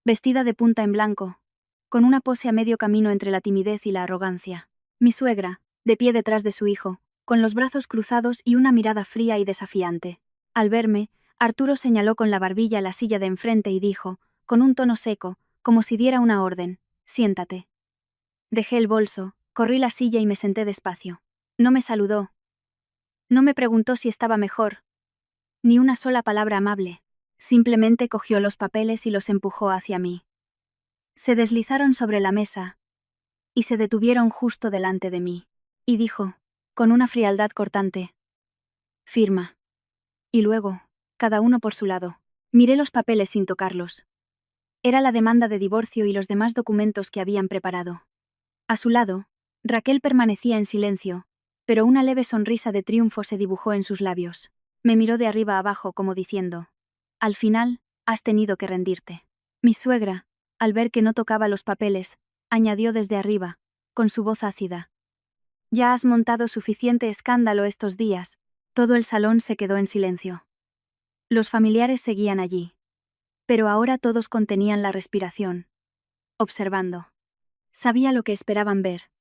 vestida de punta en blanco, con una pose a medio camino entre la timidez y la arrogancia. Mi suegra, de pie detrás de su hijo, con los brazos cruzados y una mirada fría y desafiante. Al verme, Arturo señaló con la barbilla la silla de enfrente y dijo, con un tono seco, como si diera una orden: «Siéntate». Dejé el bolso, corrí la silla y me senté despacio. No me saludó. No me preguntó si estaba mejor. Ni una sola palabra amable. Simplemente cogió los papeles y los empujó hacia mí. Se deslizaron sobre la mesa y se detuvieron justo delante de mí. Y dijo, con una frialdad cortante: «Firma». Y luego, cada uno por su lado. Miré los papeles sin tocarlos. Era la demanda de divorcio y los demás documentos que habían preparado. A su lado, Raquel permanecía en silencio, pero una leve sonrisa de triunfo se dibujó en sus labios. Me miró de arriba abajo como diciendo: «Al final, has tenido que rendirte». Mi suegra, al ver que no tocaba los papeles, añadió desde arriba, con su voz ácida: «Ya has montado suficiente escándalo estos días». Todo el salón se quedó en silencio. Los familiares seguían allí. Pero ahora todos contenían la respiración, observando. Sabía lo que esperaban ver.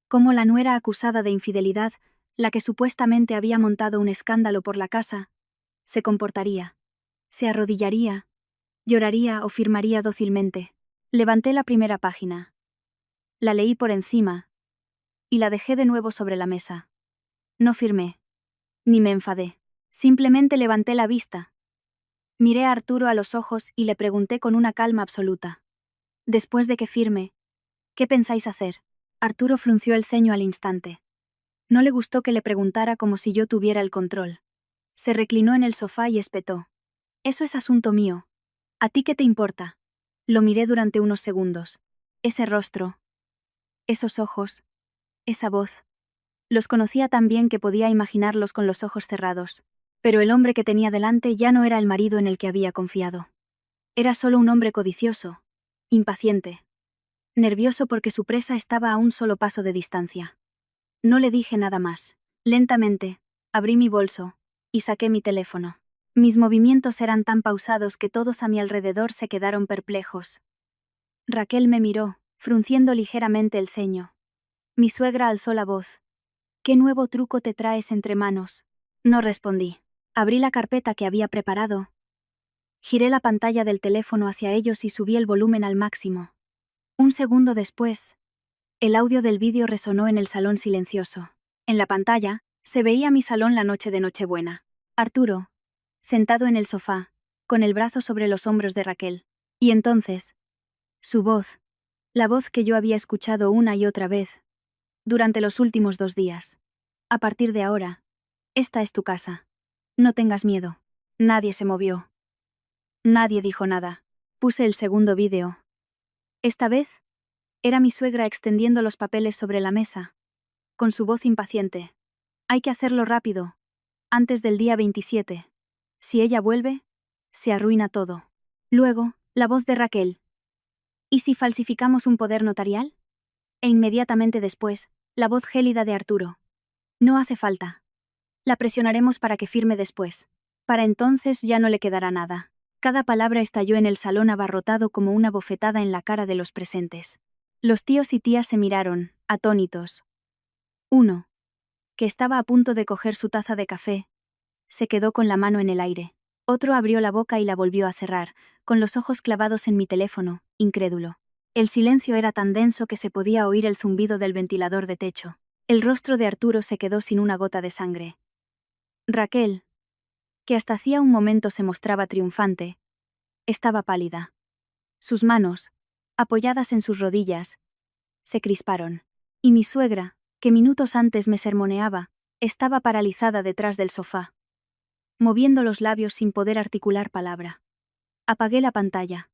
Cómo la nuera acusada de infidelidad, la que supuestamente había montado un escándalo por la casa, se comportaría. Se arrodillaría, lloraría o firmaría dócilmente. Levanté la primera página. La leí por encima y la dejé de nuevo sobre la mesa. No firmé, ni me enfadé. Simplemente levanté la vista. Miré a Arturo a los ojos y le pregunté con una calma absoluta: «Después de que firme, ¿qué pensáis hacer?». Arturo frunció el ceño al instante. No le gustó que le preguntara como si yo tuviera el control. Se reclinó en el sofá y espetó: «Eso es asunto mío. ¿A ti qué te importa?». Lo miré durante unos segundos. Ese rostro, esos ojos, esa voz. Los conocía tan bien que podía imaginarlos con los ojos cerrados. Pero el hombre que tenía delante ya no era el marido en el que había confiado. Era solo un hombre codicioso, impaciente, nervioso porque su presa estaba a un solo paso de distancia. No le dije nada más. Lentamente, abrí mi bolso y saqué mi teléfono. Mis movimientos eran tan pausados que todos a mi alrededor se quedaron perplejos. Raquel me miró, frunciendo ligeramente el ceño. Mi suegra alzó la voz: «¿Qué nuevo truco te traes entre manos?». No respondí. Abrí la carpeta que había preparado. Giré la pantalla del teléfono hacia ellos y subí el volumen al máximo. Un segundo después, el audio del vídeo resonó en el salón silencioso. En la pantalla, se veía mi salón la noche de Nochebuena. Arturo, sentado en el sofá, con el brazo sobre los hombros de Raquel. Y entonces, su voz, la voz que yo había escuchado una y otra vez, durante los últimos 2 días. «A partir de ahora, esta es tu casa. No tengas miedo». Nadie se movió. Nadie dijo nada. Puse el segundo vídeo. Esta vez, era mi suegra extendiendo los papeles sobre la mesa, con su voz impaciente: «Hay que hacerlo rápido, antes del día 27. Si ella vuelve, se arruina todo». Luego, la voz de Raquel: «¿Y si falsificamos un poder notarial?». E inmediatamente después, la voz gélida de Arturo: «No hace falta. La presionaremos para que firme después. Para entonces ya no le quedará nada». Cada palabra estalló en el salón abarrotado como una bofetada en la cara de los presentes. Los tíos y tías se miraron, atónitos. Uno, que estaba a punto de coger su taza de café, se quedó con la mano en el aire. Otro abrió la boca y la volvió a cerrar, con los ojos clavados en mi teléfono, incrédulo. El silencio era tan denso que se podía oír el zumbido del ventilador de techo. El rostro de Arturo se quedó sin una gota de sangre. Raquel, que hasta hacía un momento se mostraba triunfante, estaba pálida. Sus manos, apoyadas en sus rodillas, se crisparon. Y mi suegra, que minutos antes me sermoneaba, estaba paralizada detrás del sofá, moviendo los labios sin poder articular palabra. Apagué la pantalla.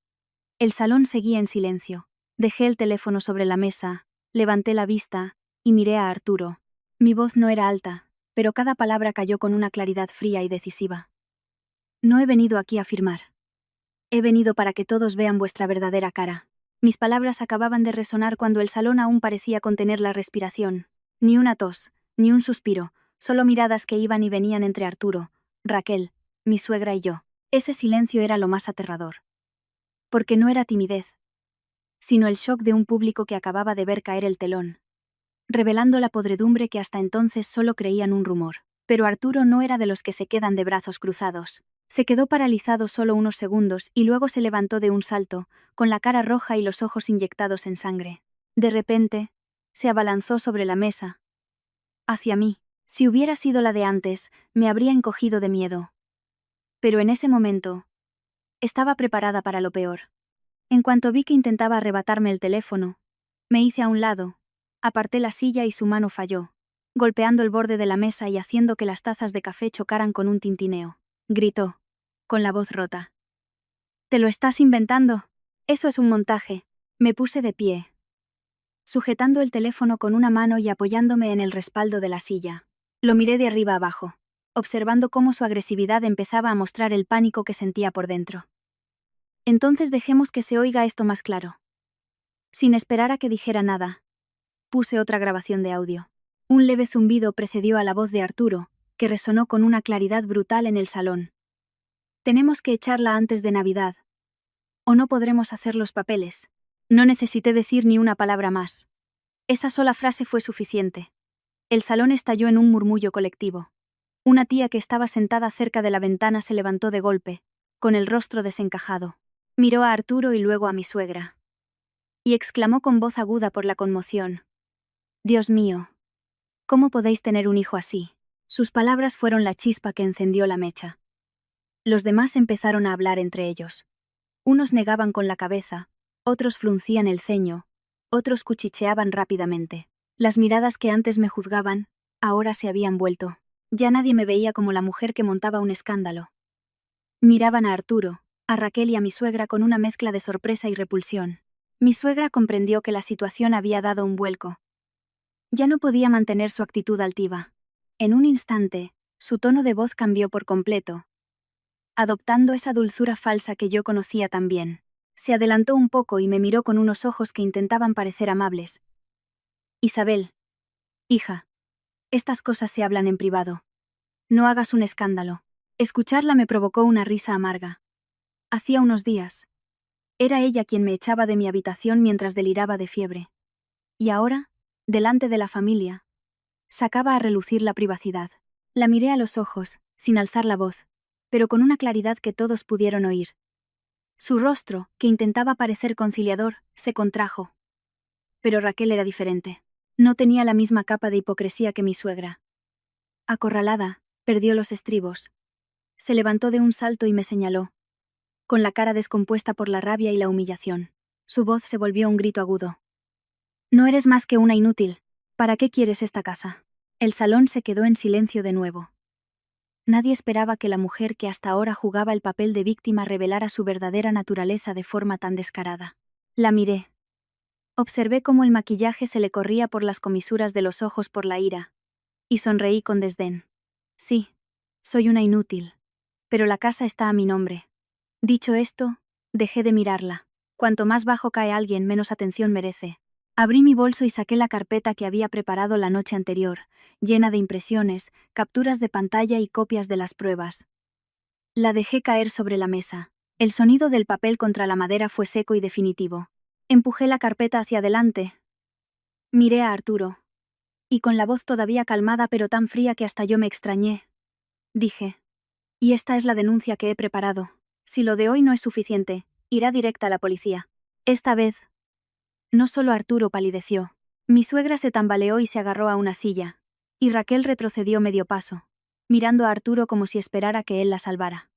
El salón seguía en silencio. Dejé el teléfono sobre la mesa, levanté la vista y miré a Arturo. Mi voz no era alta, pero cada palabra cayó con una claridad fría y decisiva. No he venido aquí a firmar. He venido para que todos vean vuestra verdadera cara. Mis palabras acababan de resonar cuando el salón aún parecía contener la respiración. Ni una tos, ni un suspiro, solo miradas que iban y venían entre Arturo, Raquel, mi suegra y yo. Ese silencio era lo más aterrador. Porque no era timidez, sino el shock de un público que acababa de ver caer el telón, revelando la podredumbre que hasta entonces solo creían un rumor. Pero Arturo no era de los que se quedan de brazos cruzados. Se quedó paralizado solo unos segundos y luego se levantó de un salto, con la cara roja y los ojos inyectados en sangre. De repente, se abalanzó sobre la mesa, hacia mí. Si hubiera sido la de antes, me habría encogido de miedo. Pero en ese momento, estaba preparada para lo peor. En cuanto vi que intentaba arrebatarme el teléfono, me hice a un lado, aparté la silla y su mano falló, golpeando el borde de la mesa y haciendo que las tazas de café chocaran con un tintineo. Gritó, con la voz rota. «¿Te lo estás inventando? Eso es un montaje». Me puse de pie, sujetando el teléfono con una mano y apoyándome en el respaldo de la silla. Lo miré de arriba abajo, observando cómo su agresividad empezaba a mostrar el pánico que sentía por dentro. Entonces dejemos que se oiga esto más claro. Sin esperar a que dijera nada, puse otra grabación de audio. Un leve zumbido precedió a la voz de Arturo, que resonó con una claridad brutal en el salón. «Tenemos que echarla antes de Navidad, o no podremos hacer los papeles». No necesité decir ni una palabra más. Esa sola frase fue suficiente. El salón estalló en un murmullo colectivo. Una tía que estaba sentada cerca de la ventana se levantó de golpe, con el rostro desencajado. Miró a Arturo y luego a mi suegra. Y exclamó con voz aguda por la conmoción: «Dios mío, ¿cómo podéis tener un hijo así?». Sus palabras fueron la chispa que encendió la mecha. Los demás empezaron a hablar entre ellos. Unos negaban con la cabeza, otros fruncían el ceño, otros cuchicheaban rápidamente. Las miradas que antes me juzgaban, ahora se habían vuelto. Ya nadie me veía como la mujer que montaba un escándalo. Miraban a Arturo, a Raquel y a mi suegra con una mezcla de sorpresa y repulsión. Mi suegra comprendió que la situación había dado un vuelco. Ya no podía mantener su actitud altiva. En un instante, su tono de voz cambió por completo, adoptando esa dulzura falsa que yo conocía tan bien. Se adelantó un poco y me miró con unos ojos que intentaban parecer amables. «Isabel, hija, estas cosas se hablan en privado. No hagas un escándalo». Escucharla me provocó una risa amarga. Hacía unos días, era ella quien me echaba de mi habitación mientras deliraba de fiebre. Y ahora, delante de la familia, sacaba a relucir la privacidad. La miré a los ojos, sin alzar la voz, pero con una claridad que todos pudieron oír. Su rostro, que intentaba parecer conciliador, se contrajo. Pero Raquel era diferente. No tenía la misma capa de hipocresía que mi suegra. Acorralada, perdió los estribos. Se levantó de un salto y me señaló, con la cara descompuesta por la rabia y la humillación. Su voz se volvió un grito agudo. «No eres más que una inútil. ¿Para qué quieres esta casa?». El salón se quedó en silencio de nuevo. Nadie esperaba que la mujer que hasta ahora jugaba el papel de víctima revelara su verdadera naturaleza de forma tan descarada. La miré. Observé cómo el maquillaje se le corría por las comisuras de los ojos por la ira, y sonreí con desdén. «Sí, soy una inútil, pero la casa está a mi nombre». Dicho esto, dejé de mirarla. Cuanto más bajo cae alguien, menos atención merece. Abrí mi bolso y saqué la carpeta que había preparado la noche anterior, llena de impresiones, capturas de pantalla y copias de las pruebas. La dejé caer sobre la mesa. El sonido del papel contra la madera fue seco y definitivo. Empujé la carpeta hacia adelante. Miré a Arturo. Y con la voz todavía calmada pero tan fría que hasta yo me extrañé, dije: «Y esta es la denuncia que he preparado. Si lo de hoy no es suficiente, irá directa a la policía. Esta vez, No solo Arturo palideció. Mi suegra se tambaleó y se agarró a una silla. Y Raquel retrocedió medio paso, mirando a Arturo como si esperara que él la salvara.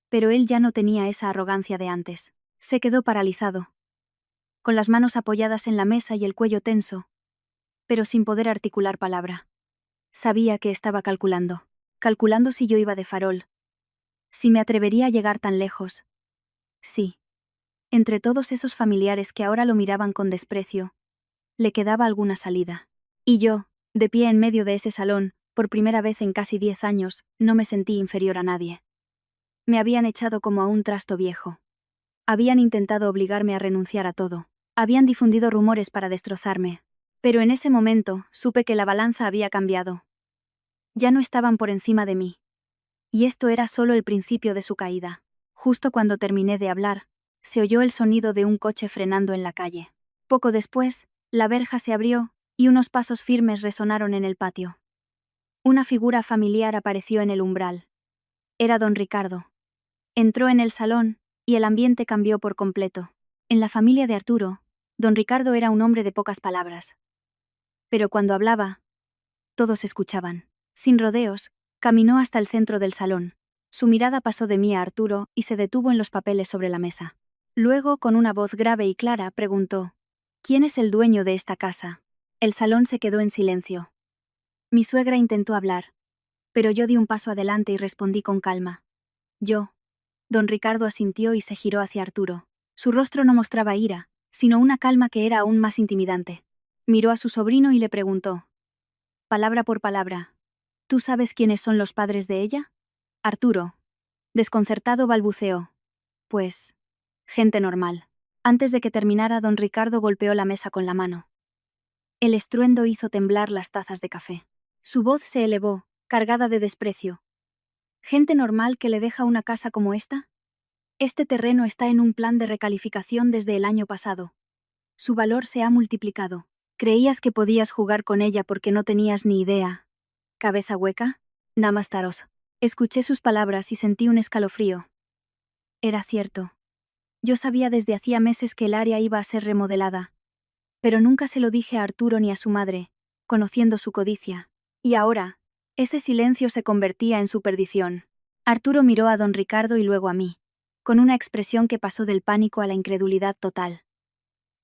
Pero él ya no tenía esa arrogancia de antes. Se quedó paralizado, con las manos apoyadas en la mesa y el cuello tenso, pero sin poder articular palabra. Sabía que estaba calculando si yo iba de farol, si me atrevería a llegar tan lejos. Sí. Entre todos esos familiares que ahora lo miraban con desprecio, le quedaba alguna salida. Y yo, de pie en medio de ese salón, por primera vez en casi 10 años, no me sentí inferior a nadie. Me habían echado como a un trasto viejo. Habían intentado obligarme a renunciar a todo. Habían difundido rumores para destrozarme. Pero en ese momento, supe que la balanza había cambiado. Ya no estaban por encima de mí. Y esto era solo el principio de su caída. Justo cuando terminé de hablar, se oyó el sonido de un coche frenando en la calle. Poco después, la verja se abrió, y unos pasos firmes resonaron en el patio. Una figura familiar apareció en el umbral. Era don Ricardo. Entró en el salón, y el ambiente cambió por completo. En la familia de Arturo, don Ricardo era un hombre de pocas palabras. Pero cuando hablaba, todos escuchaban. Sin rodeos, caminó hasta el centro del salón. Su mirada pasó de mí a Arturo y se detuvo en los papeles sobre la mesa. Luego, con una voz grave y clara, preguntó: ¿Quién es el dueño de esta casa? El salón se quedó en silencio. Mi suegra intentó hablar, pero yo di un paso adelante y respondí con calma: Yo. Don Ricardo asintió y se giró hacia Arturo. Su rostro no mostraba ira, sino una calma que era aún más intimidante. Miró a su sobrino y le preguntó, palabra por palabra: ¿Tú sabes quiénes son los padres de ella? Arturo, desconcertado, balbuceó: Pues, gente normal. Antes de que terminara, don Ricardo golpeó la mesa con la mano. El estruendo hizo temblar las tazas de café. Su voz se elevó, cargada de desprecio. ¿Gente normal que le deja una casa como esta? Este terreno está en un plan de recalificación desde el año pasado. Su valor se ha multiplicado. ¿Creías que podías jugar con ella porque no tenías ni idea? ¿Cabeza hueca? Namastaros. Escuché sus palabras y sentí un escalofrío. Era cierto. Yo sabía desde hacía meses que el área iba a ser remodelada. Pero nunca se lo dije a Arturo ni a su madre, conociendo su codicia. Y ahora, ese silencio se convertía en su perdición. Arturo miró a don Ricardo y luego a mí, con una expresión que pasó del pánico a la incredulidad total.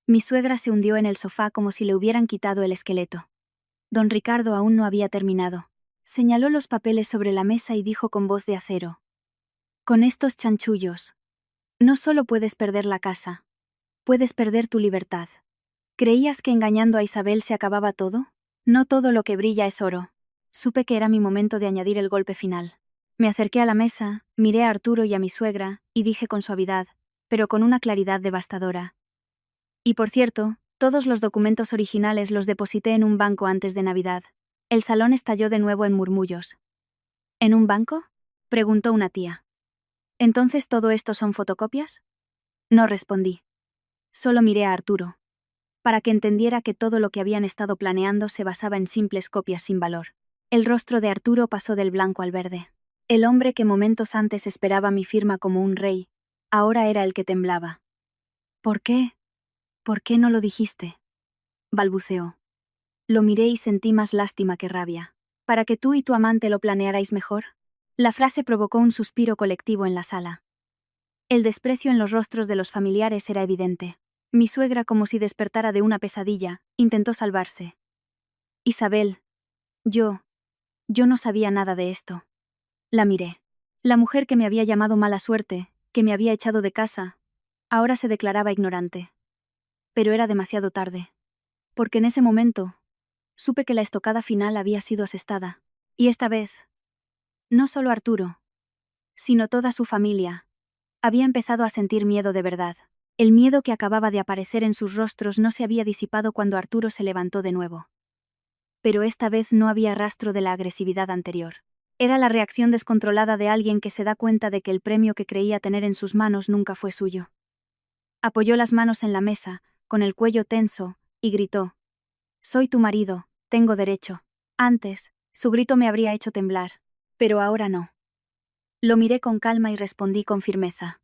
Mi suegra se hundió en el sofá como si le hubieran quitado el esqueleto. Don Ricardo aún no había terminado. Señaló los papeles sobre la mesa y dijo con voz de acero: Con estos chanchullos, no solo puedes perder la casa, puedes perder tu libertad. ¿Creías que engañando a Isabel se acababa todo? No todo lo que brilla es oro. Supe que era mi momento de añadir el golpe final. Me acerqué a la mesa, miré a Arturo y a mi suegra, y dije con suavidad, pero con una claridad devastadora: Y por cierto, todos los documentos originales los deposité en un banco antes de Navidad. El salón estalló de nuevo en murmullos. ¿En un banco?, preguntó una tía. ¿Entonces todo esto son fotocopias? No respondí. Solo miré a Arturo, para que entendiera que todo lo que habían estado planeando se basaba en simples copias sin valor. El rostro de Arturo pasó del blanco al verde. El hombre que momentos antes esperaba mi firma como un rey, ahora era el que temblaba. ¿Por qué? ¿Por qué no lo dijiste?, balbuceó. Lo miré y sentí más lástima que rabia. ¿Para que tú y tu amante lo planearais mejor? La frase provocó un suspiro colectivo en la sala. El desprecio en los rostros de los familiares era evidente. Mi suegra, como si despertara de una pesadilla, intentó salvarse. Isabel, yo no sabía nada de esto. La miré. La mujer que me había llamado mala suerte, que me había echado de casa, ahora se declaraba ignorante. Pero era demasiado tarde. Porque en ese momento, supe que la estocada final había sido asestada. Y esta vez, no solo Arturo, sino toda su familia, había empezado a sentir miedo de verdad. El miedo que acababa de aparecer en sus rostros no se había disipado cuando Arturo se levantó de nuevo. Pero esta vez no había rastro de la agresividad anterior. Era la reacción descontrolada de alguien que se da cuenta de que el premio que creía tener en sus manos nunca fue suyo. Apoyó las manos en la mesa, con el cuello tenso, y gritó: «Soy tu marido, tengo derecho». Antes, su grito me habría hecho temblar, pero ahora no. Lo miré con calma y respondí con firmeza: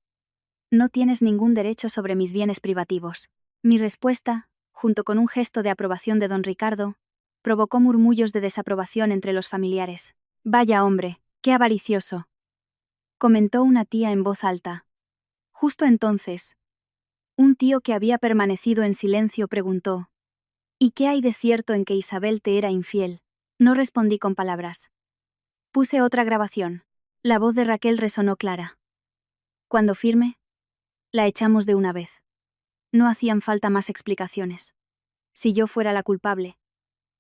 «No tienes ningún derecho sobre mis bienes privativos». Mi respuesta, junto con un gesto de aprobación de don Ricardo, provocó murmullos de desaprobación entre los familiares. «Vaya hombre, qué avaricioso», comentó una tía en voz alta. Justo entonces, un tío que había permanecido en silencio preguntó: «¿Y qué hay de cierto en que Isabel te era infiel?». No respondí con palabras. Puse otra grabación. La voz de Raquel resonó clara. Cuando firme, la echamos de una vez. No hacían falta más explicaciones. Si yo fuera la culpable,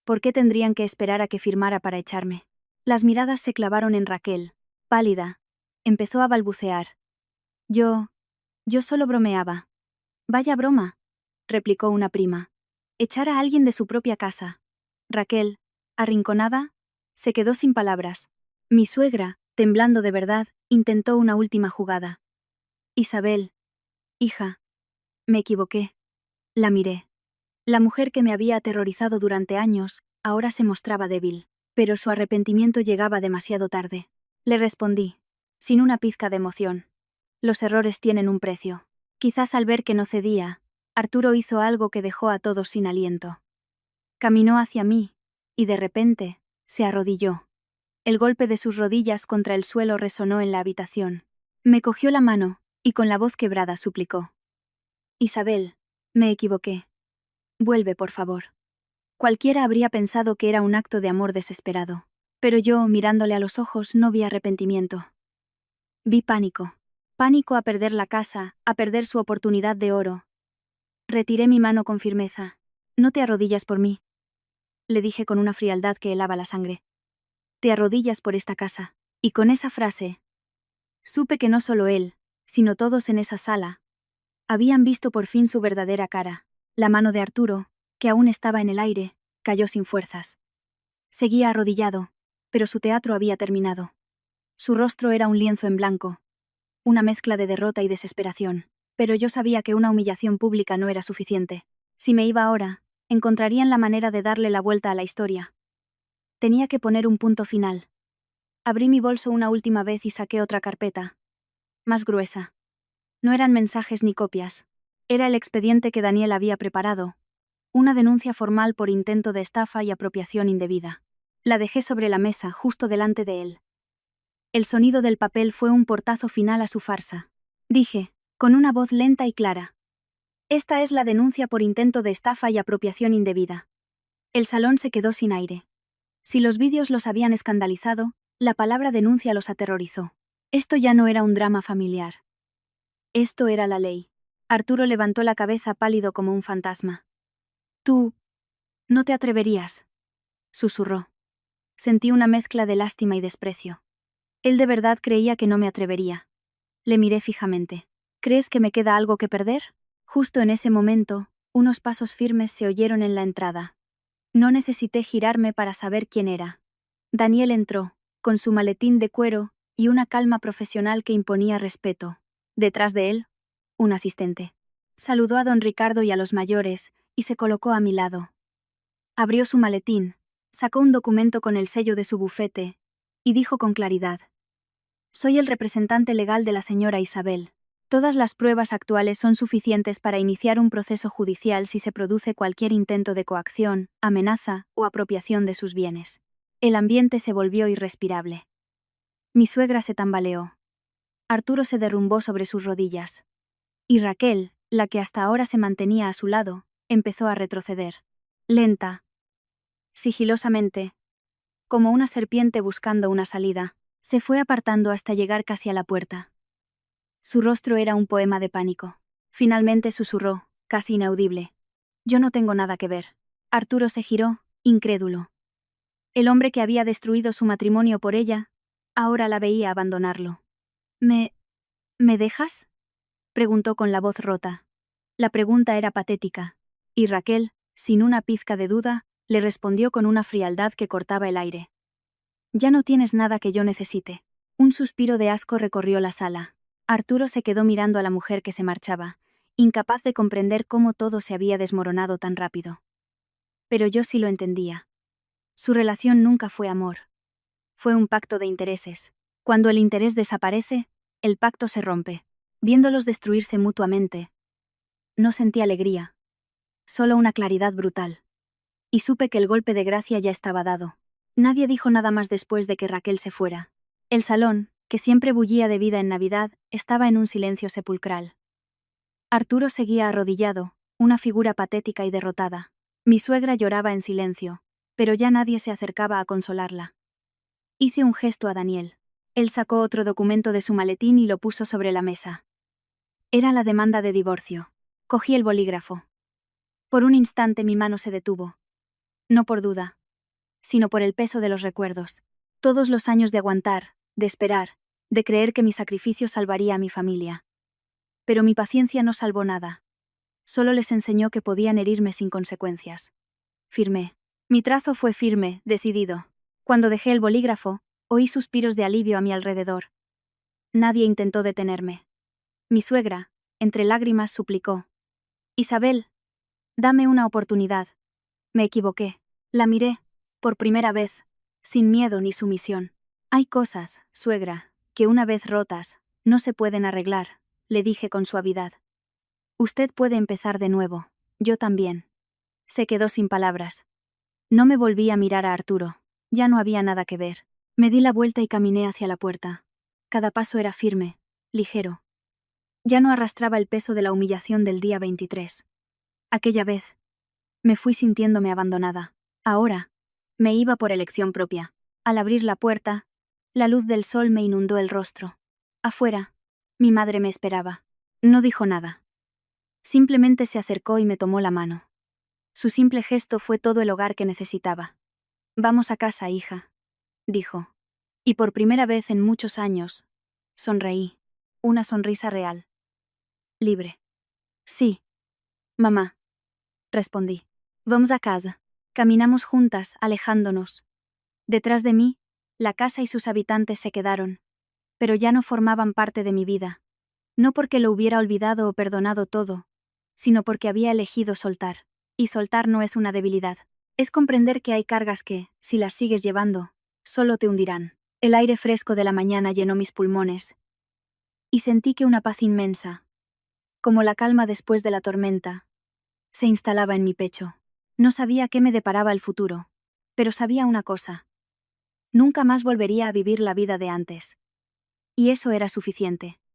¿por qué tendrían que esperar a que firmara para echarme? Las miradas se clavaron en Raquel, pálida. Empezó a balbucear. Yo solo bromeaba. Vaya broma, replicó una prima. Echar a alguien de su propia casa. Raquel, arrinconada, se quedó sin palabras. Mi suegra, temblando de verdad, intentó una última jugada. Isabel, hija, me equivoqué. La miré. La mujer que me había aterrorizado durante años, ahora se mostraba débil, pero su arrepentimiento llegaba demasiado tarde. Le respondí, sin una pizca de emoción. Los errores tienen un precio. Quizás al ver que no cedía, Arturo hizo algo que dejó a todos sin aliento. Caminó hacia mí, y de repente, se arrodilló. El golpe de sus rodillas contra el suelo resonó en la habitación. Me cogió la mano, y con la voz quebrada suplicó. Isabel, me equivoqué. Vuelve, por favor. Cualquiera habría pensado que era un acto de amor desesperado, pero yo, mirándole a los ojos, no vi arrepentimiento. Vi pánico. Pánico a perder la casa, a perder su oportunidad de oro. Retiré mi mano con firmeza. No te arrodillas por mí, le dije con una frialdad que helaba la sangre. Te arrodillas por esta casa. Y con esa frase, supe que no solo él, sino todos en esa sala, habían visto por fin su verdadera cara. La mano de Arturo, que aún estaba en el aire, cayó sin fuerzas. Seguía arrodillado, pero su teatro había terminado. Su rostro era un lienzo en blanco, una mezcla de derrota y desesperación, pero yo sabía que una humillación pública no era suficiente. Si me iba ahora, encontrarían la manera de darle la vuelta a la historia. Tenía que poner un punto final. Abrí mi bolso una última vez y saqué otra carpeta, más gruesa. No eran mensajes ni copias. Era el expediente que Daniel había preparado. Una denuncia formal por intento de estafa y apropiación indebida. La dejé sobre la mesa, justo delante de él. El sonido del papel fue un portazo final a su farsa. Dije, con una voz lenta y clara. Esta es la denuncia por intento de estafa y apropiación indebida. El salón se quedó sin aire. Si los vídeos los habían escandalizado, la palabra denuncia los aterrorizó. Esto ya no era un drama familiar. Esto era la ley. Arturo levantó la cabeza pálido como un fantasma. Tú no te atreverías, susurró. Sentí una mezcla de lástima y desprecio. Él de verdad creía que no me atrevería. Le miré fijamente. ¿Crees que me queda algo que perder? Justo en ese momento, unos pasos firmes se oyeron en la entrada. No necesité girarme para saber quién era. Daniel entró, con su maletín de cuero y una calma profesional que imponía respeto. Detrás de él, un asistente. Saludó a don Ricardo y a los mayores, y se colocó a mi lado. Abrió su maletín, sacó un documento con el sello de su bufete, y dijo con claridad: «Soy el representante legal de la señora Isabel. Todas las pruebas actuales son suficientes para iniciar un proceso judicial si se produce cualquier intento de coacción, amenaza o apropiación de sus bienes». El ambiente se volvió irrespirable. Mi suegra se tambaleó. Arturo se derrumbó sobre sus rodillas. Y Raquel, la que hasta ahora se mantenía a su lado, empezó a retroceder. Lenta, sigilosamente, como una serpiente buscando una salida, se fue apartando hasta llegar casi a la puerta. Su rostro era un poema de pánico. Finalmente susurró, casi inaudible: «Yo no tengo nada que ver». Arturo se giró, incrédulo. El hombre que había destruido su matrimonio por ella, ahora la veía abandonarlo. ¿Me dejas?», preguntó con la voz rota. La pregunta era patética, y Raquel, sin una pizca de duda, le respondió con una frialdad que cortaba el aire. «Ya no tienes nada que yo necesite». Un suspiro de asco recorrió la sala. Arturo se quedó mirando a la mujer que se marchaba, incapaz de comprender cómo todo se había desmoronado tan rápido. Pero yo sí lo entendía. Su relación nunca fue amor. Fue un pacto de intereses. Cuando el interés desaparece, el pacto se rompe. Viéndolos destruirse mutuamente, no sentí alegría. solo una claridad brutal. Y supe que el golpe de gracia ya estaba dado. Nadie dijo nada más después de que Raquel se fuera. El salón, que siempre bullía de vida en Navidad, estaba en un silencio sepulcral. Arturo seguía arrodillado, una figura patética y derrotada. Mi suegra lloraba en silencio, pero ya nadie se acercaba a consolarla. Hice un gesto a Daniel. Él sacó otro documento de su maletín y lo puso sobre la mesa. Era la demanda de divorcio. Cogí el bolígrafo. Por un instante mi mano se detuvo. No por duda, sino por el peso de los recuerdos. Todos los años de aguantar, de esperar, de creer que mi sacrificio salvaría a mi familia. Pero mi paciencia no salvó nada. Solo les enseñó que podían herirme sin consecuencias. Firmé. Mi trazo fue firme, decidido. Cuando dejé el bolígrafo, oí suspiros de alivio a mi alrededor. Nadie intentó detenerme. Mi suegra, entre lágrimas, suplicó: Isabel, dame una oportunidad. Me equivoqué. La miré, por primera vez, sin miedo ni sumisión. Hay cosas, suegra, que una vez rotas, no se pueden arreglar, le dije con suavidad. Usted puede empezar de nuevo, yo también. Se quedó sin palabras. No me volví a mirar a Arturo. Ya no había nada que ver. Me di la vuelta y caminé hacia la puerta. Cada paso era firme, ligero. Ya no arrastraba el peso de la humillación del día 23. Aquella vez, me fui sintiéndome abandonada. Ahora, me iba por elección propia. Al abrir la puerta, la luz del sol me inundó el rostro. Afuera, mi madre me esperaba. No dijo nada. Simplemente se acercó y me tomó la mano. Su simple gesto fue todo el hogar que necesitaba. Vamos a casa, hija, dijo. Y por primera vez en muchos años, sonreí. Una sonrisa real. Libre. Sí, mamá, respondí. Vamos a casa. Caminamos juntas, alejándonos. Detrás de mí, la casa y sus habitantes se quedaron, pero ya no formaban parte de mi vida. No porque lo hubiera olvidado o perdonado todo, sino porque había elegido soltar. Y soltar no es una debilidad. Es comprender que hay cargas que, si las sigues llevando, solo te hundirán. El aire fresco de la mañana llenó mis pulmones. Y sentí que una paz inmensa, como la calma después de la tormenta, se instalaba en mi pecho. No sabía qué me deparaba el futuro, pero sabía una cosa. Nunca más volvería a vivir la vida de antes. Y eso era suficiente.